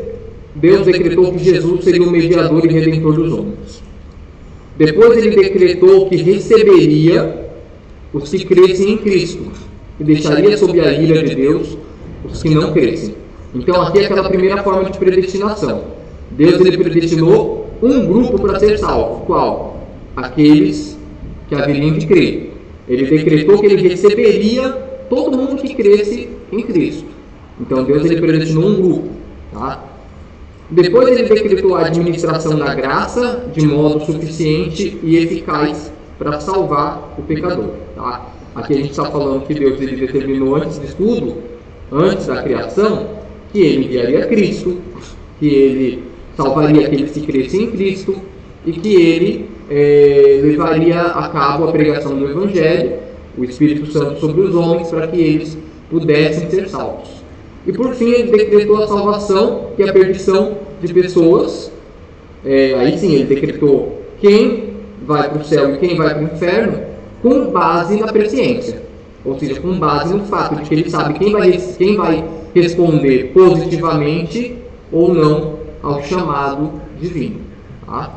Deus decretou que Jesus seria o mediador e redentor dos homens. Depois ele decretou que receberia os que crescem em Cristo e deixaria sob a ira de Deus os que não crescem. Então aqui é aquela primeira forma de predestinação. Deus ele predestinou um grupo para ser salvo. Qual? Aqueles que haveriam de crer. Ele decretou que ele receberia todo mundo que cresce em Cristo. Então Deus ele predestinou um grupo. Tá? Depois ele decretou a administração da graça de modo suficiente e eficaz para salvar o pecador. Tá? Aqui a gente está falando que Deus ele determinou antes de tudo, antes da criação, que ele enviaria Cristo, que ele salvaria aqueles que crescem em Cristo e que ele levaria a cabo a pregação do Evangelho, o Espírito Santo sobre os homens, para que eles pudessem ser salvos. E por fim ele decretou a salvação, que é a perdição de pessoas. Aí sim ele decretou quem vai para o céu e quem vai para o inferno, com base na presciência, ou seja, com base no fato de que ele sabe quem vai responder positivamente ou não ao chamado divino. Tá?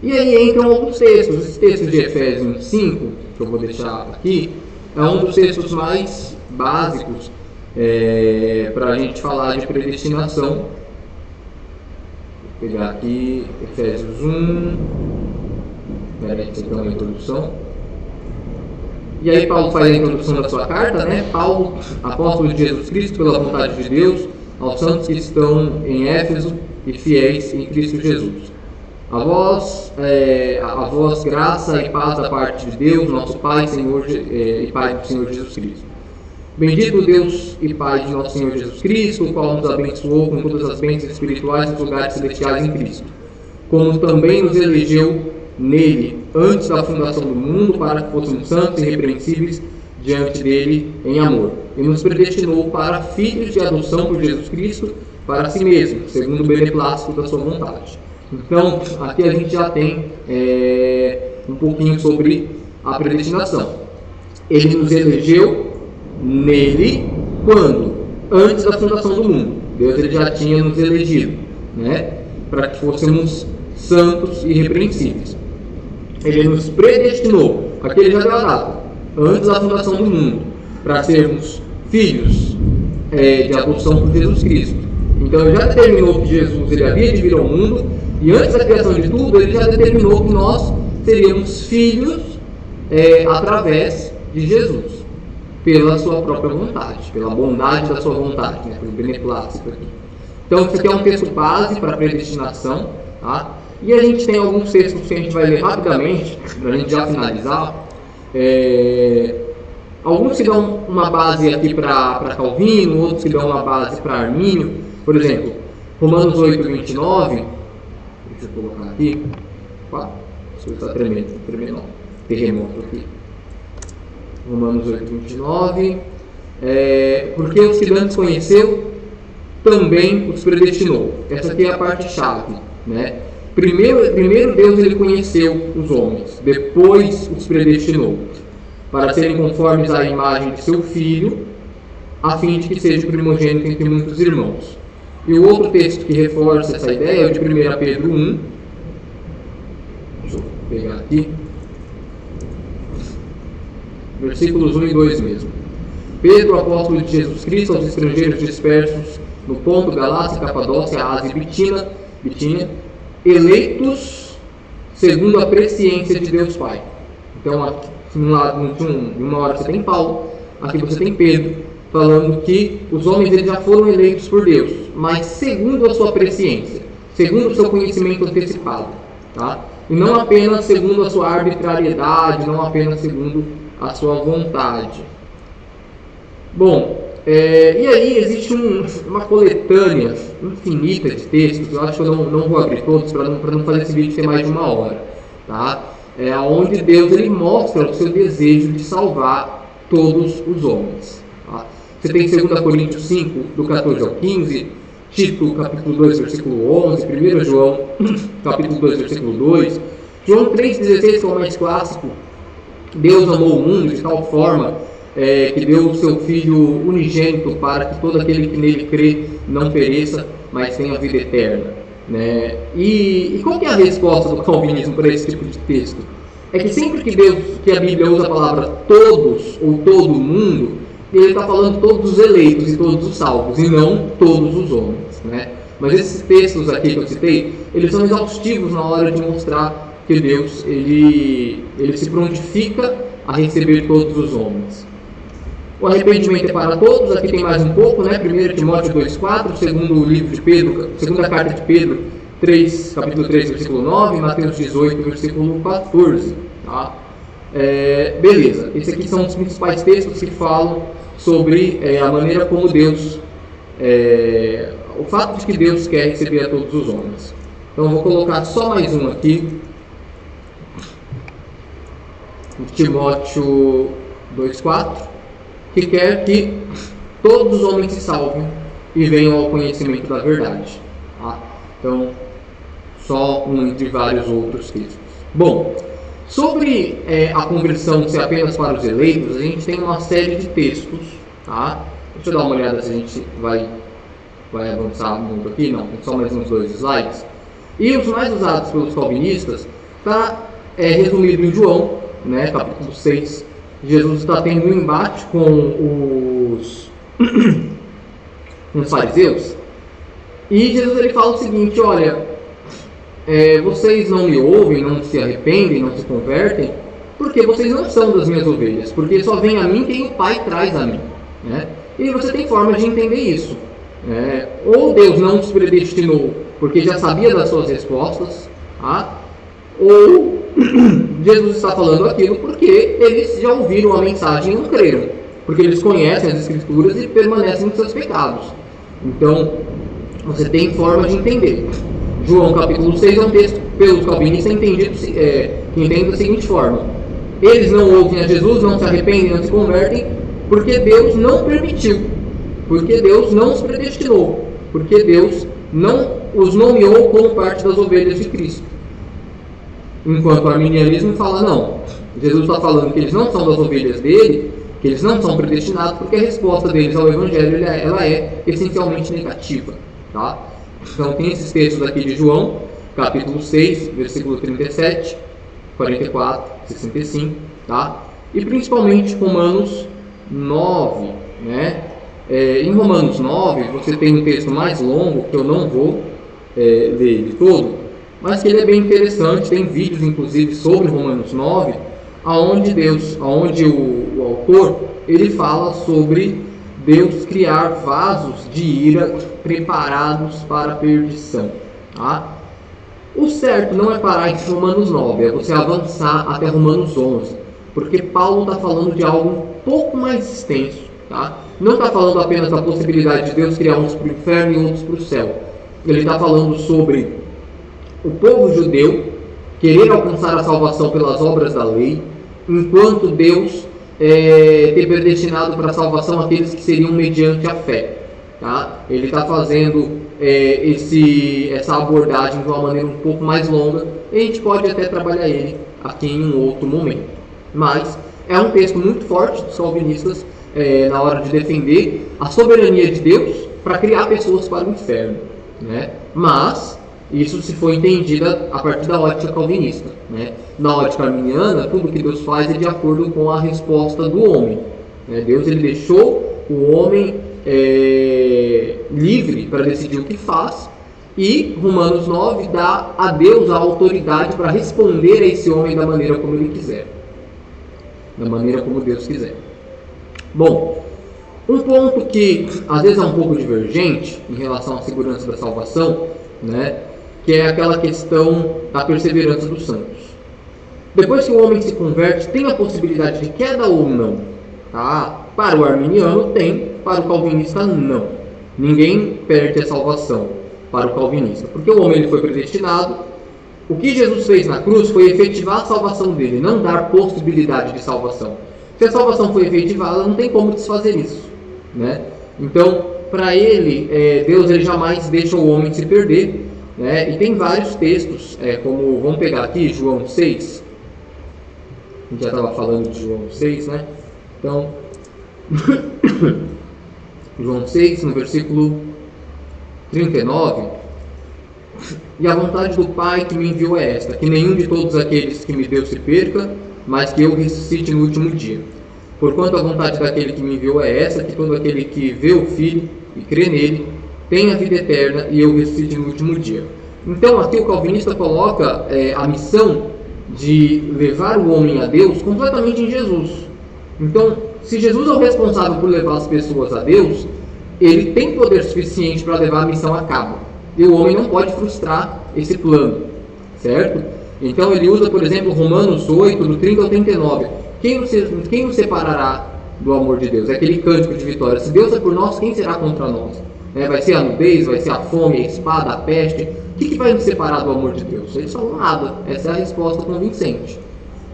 E aí entram alguns textos. Esse texto de Efésios 5, que eu vou deixar aqui, é um dos textos mais básicos para a gente falar de predestinação. Vou pegar aqui Efésios 1. Espera aí, que tem uma introdução. E aí Paulo faz a introdução da sua carta, né? Paulo, apóstolo de Jesus Cristo, pela vontade de Deus, aos santos que estão em Éfeso e fiéis em Cristo Jesus. A vós graça e paz da parte de Deus, nosso Pai, Senhor, e Pai do Senhor Jesus Cristo. Bendito Deus e Pai de nosso Senhor Jesus Cristo, o qual nos abençoou com todas as bênçãos espirituais nos lugares celestiais em Cristo, como também nos elegeu nele, antes da fundação do mundo, para que fôssemos santos e irrepreensíveis diante dele em amor. E nos predestinou para filhos de adoção por Jesus Cristo, para si mesmo, segundo o beneplácito da sua vontade. Então, aqui a gente já tem um pouquinho sobre a predestinação. Ele nos elegeu nele, quando? Antes da fundação do mundo. Deus ele já tinha nos elegido, né? Para que fôssemos santos e irrepreensíveis. Ele nos predestinou, aqui ele já deu a data, antes da fundação do mundo, para sermos filhos de adoção por Jesus Cristo. Então ele já determinou que Jesus ele havia de vir ao mundo, e antes da criação de tudo, ele já determinou que nós seríamos filhos através de Jesus, pela sua própria vontade, pela bondade da sua vontade, né, pelo beneplácito aqui. Então isso aqui é um texto base para a predestinação, tá? E a gente tem alguns textos que a gente vai ler rapidamente, para a gente já finalizar. Alguns que dão uma base aqui para Calvino, outros que dão uma base para Armínio. Por exemplo, Romanos 8, 29. Deixa eu colocar aqui. Opa, isso está tremendo, terremoto aqui. Romanos 8, 29. Porque os que antes conheceu, também os predestinou. Essa aqui é a parte chave, né? Primeiro Deus ele conheceu os homens, depois os predestinou, para serem conformes à imagem de seu Filho, a fim de que seja o primogênito entre muitos irmãos. E o outro texto que reforça essa ideia é o de 1 Pedro 1. Deixa eu pegar aqui. Versículos 1 e 2 mesmo. Pedro, apóstolo de Jesus Cristo, aos estrangeiros dispersos no Ponto, Galácia, Capadócia, Ásia e Bitínia, eleitos segundo a presciência de Deus Pai. Então, aqui, em uma hora você tem Paulo, aqui você tem Pedro, falando que os homens eles já foram eleitos por Deus, mas segundo a sua presciência, segundo o seu conhecimento antecipado, tá? E não apenas segundo a sua arbitrariedade, não apenas segundo a sua vontade. Bom, e aí existe uma coletânea infinita de textos. Eu acho que eu não vou abrir todos para não fazer esse vídeo ter mais de 1 hora, tá? Onde Deus ele mostra o seu desejo de salvar todos os homens, tá? Você tem 2 Coríntios 5, do 14 ao 15, Tito, capítulo 2, versículo 11, 1 João, capítulo 2, versículo 2, João 3,16, que é o mais clássico. Deus amou o mundo de tal forma que deu o seu Filho unigênito para que todo aquele que nele crê não pereça, mas tenha vida eterna. Né? E qual que é a resposta do calvinismo para esse tipo de texto? É que sempre que a Bíblia usa a palavra todos ou todo mundo, ele está falando todos os eleitos e todos os salvos, e não todos os homens. Né? Mas esses textos aqui que eu citei, eles são exaustivos na hora de mostrar que Deus ele se prontifica a receber todos os homens. O arrependimento é para todos, aqui tem mais um pouco, né? 1 Timóteo 2,4, segundo o livro de Pedro, segunda carta de Pedro 3, capítulo 3, versículo 9, Mateus 18, versículo 14. Tá? Beleza, esses aqui são os principais textos que falam sobre a maneira como Deus, o fato de que Deus quer receber a todos os homens. Então eu vou colocar só mais um aqui, Timóteo 2,4, que quer que todos os homens se salvem e venham ao conhecimento da verdade. Tá? Então, só um entre vários outros textos. Bom, sobre a conversão ser apenas para os eleitos, a gente tem uma série de textos. Tá? Deixa eu dar uma olhada se a gente vai avançar muito aqui. Não, tem só mais uns 2 slides. E os mais usados pelos calvinistas está resumido em João, né, capítulo 6. Jesus está tendo um embate com os fariseus, e Jesus ele fala o seguinte: olha, vocês não me ouvem, não se arrependem, não se convertem, porque vocês não são das minhas ovelhas, porque só vem a mim quem o Pai traz a mim. Né? E você tem forma de entender isso. Ou Deus não os predestinou porque já sabia das suas respostas, tá? Ou Jesus está falando aquilo porque eles já ouviram a mensagem e não creram, porque eles conhecem as Escrituras e permanecem em seus pecados. Então, você tem forma de entender. João capítulo 6 é um texto pelos calvinistas entendido, que entende da seguinte forma: eles não ouvem a Jesus, não se arrependem, não se convertem, porque Deus não permitiu, porque Deus não os predestinou, porque Deus não os nomeou como parte das ovelhas de Cristo. Enquanto o arminianismo fala, não, Jesus está falando que eles não são das ovelhas dele, que eles não são predestinados, porque a resposta deles ao Evangelho ela é essencialmente negativa. Tá? Então tem esses textos aqui de João, capítulo 6, versículo 37, 44, 65, tá? E principalmente Romanos 9, né? Em Romanos 9 você tem um texto mais longo, que eu não vou ler ele todo, mas que ele é bem interessante, tem vídeos inclusive sobre Romanos 9, aonde o autor ele fala sobre Deus criar vasos de ira preparados para a perdição. Tá? O certo não é parar em Romanos 9, é você avançar até Romanos 11, porque Paulo está falando de algo um pouco mais extenso. Tá? Não está falando apenas da possibilidade de Deus criar uns para o inferno e outros para o céu. Ele está falando sobre o povo judeu querer alcançar a salvação pelas obras da lei, enquanto Deus ter predestinado para a salvação aqueles que seriam mediante a fé. Tá? Ele está fazendo essa abordagem de uma maneira um pouco mais longa, e a gente pode até trabalhar ele aqui em um outro momento. Mas é um texto muito forte dos calvinistas na hora de defender a soberania de Deus para criar pessoas para o inferno. Né? Mas isso se for entendida a partir da ótica calvinista. Né? Na ótica arminiana, tudo que Deus faz é de acordo com a resposta do homem. Né? Deus ele deixou o homem livre para decidir o que faz, e Romanos 9 dá a Deus a autoridade para responder a esse homem da maneira como ele quiser, da maneira como Deus quiser. Bom, um ponto que às vezes é um pouco divergente em relação à segurança da salvação, né, que é aquela questão da perseverança dos santos. Depois que o homem se converte, tem a possibilidade de queda ou não? Tá? Para o arminiano tem, para o calvinista não. Ninguém perde a salvação para o calvinista, porque o homem ele foi predestinado. O que Jesus fez na cruz foi efetivar a salvação dele, não dar possibilidade de salvação. Se a salvação foi efetivada, não tem como desfazer isso. Né? Então, para ele, Deus ele jamais deixa o homem se perder. Né? E tem vários textos, como vamos pegar aqui João 6. A gente já estava falando de João 6, né? Então, João 6, no versículo 39, e a vontade do Pai que me enviou é esta, que nenhum de todos aqueles que me deu se perca, mas que eu ressuscite no último dia. Porquanto a vontade daquele que me enviou é essa, que todo aquele que vê o Filho e crê nele, tenha a vida eterna e eu ressuscite no último dia. Então aqui o calvinista coloca a missão de levar o homem a Deus completamente em Jesus. Então, se Jesus é o responsável por levar as pessoas a Deus, ele tem poder suficiente para levar a missão a cabo. E o homem não pode frustrar esse plano, certo? Então ele usa, por exemplo, Romanos 8, do 30 ao 39. Quem nos separará do amor de Deus? É aquele cântico de vitória. Se Deus é por nós, quem será contra nós? Vai ser a nudez, vai ser a fome, a espada, a peste. O que vai nos separar do amor de Deus? Eles falam nada. Essa é a resposta convincente.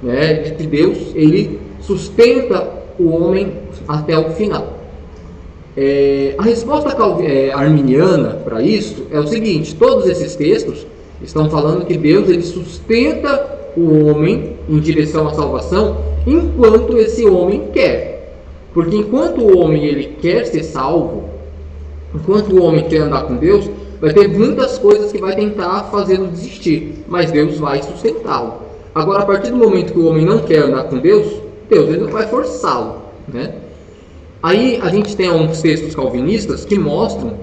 De que Deus, ele sustenta o homem até o final. A resposta arminiana para isso é o seguinte: todos esses textos estão falando que Deus ele sustenta o homem em direção à salvação enquanto esse homem quer. Porque enquanto o homem ele quer ser salvo, enquanto o homem quer andar com Deus, vai ter muitas coisas que vai tentar fazê-lo desistir, mas Deus vai sustentá-lo. Agora, a partir do momento que o homem não quer andar com Deus, Deus ele não vai forçá-lo, Aí a gente tem alguns textos calvinistas que mostram,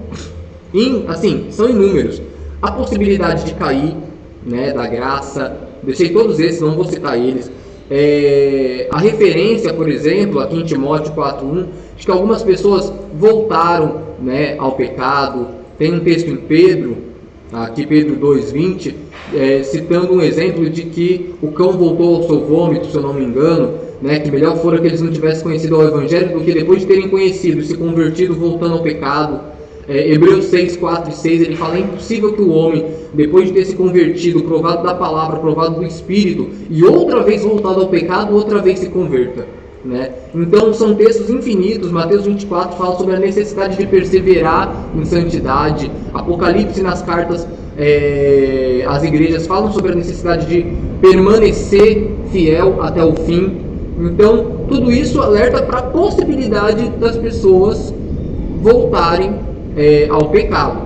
são inúmeros, a possibilidade de cair, da graça. Deixei todos esses, não vou citar eles. A referência, por exemplo, aqui em Timóteo 4:1, de que algumas pessoas voltaram, ao pecado. Tem um texto em Pedro, aqui Pedro 2:20, citando um exemplo de que o cão voltou ao seu vômito, se eu não me engano, que melhor fora que eles não tivessem conhecido o Evangelho do que depois de terem conhecido e se convertido voltando ao pecado. Hebreus 6, 4 e 6, ele fala: é impossível que o homem, depois de ter se convertido, provado da palavra, provado do Espírito, e outra vez voltado ao pecado, outra vez se converta. Então são textos infinitos. Mateus 24 fala sobre a necessidade de perseverar em santidade. Apocalipse, nas cartas às igrejas, falam sobre a necessidade de permanecer fiel até o fim. Então tudo isso alerta para a possibilidade das pessoas voltarem ao pecado,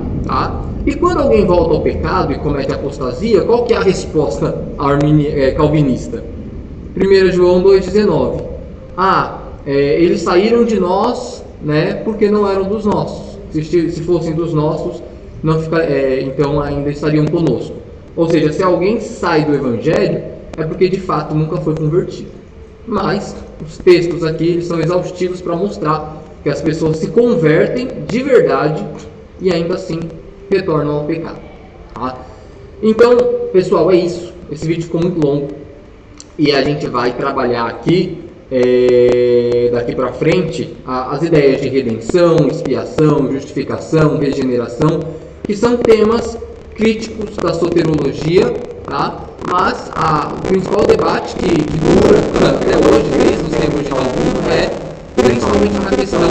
E quando alguém volta ao pecado e comete apostasia, qual que é a resposta calvinista? 1 João 2,19. Eles saíram de nós, porque não eram dos nossos. Se fossem dos nossos, então ainda estariam conosco. Ou seja, se alguém sai do Evangelho, é porque de fato nunca foi convertido. Mas os textos aqui eles são exaustivos para mostrar que as pessoas se convertem de verdade e ainda assim retornam ao pecado. Então, pessoal, é isso. Esse vídeo ficou muito longo e a gente vai trabalhar aqui daqui para frente as ideias de redenção, expiação, justificação, regeneração, que são temas críticos da soterologia, mas o principal debate que dura até hoje, desde os tempos de Calvino, é principalmente na questão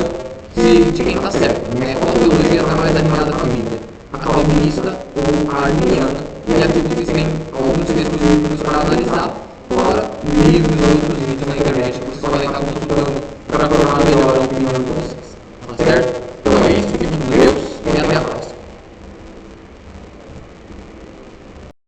de quem está certo, qual teologia está mais alinhada com a Bíblia, a calvinista ou a arminiana. E aqui vocês têm alguns textos bíblicos para analisar, fora livros e outros vídeos na internet que vocês podem estar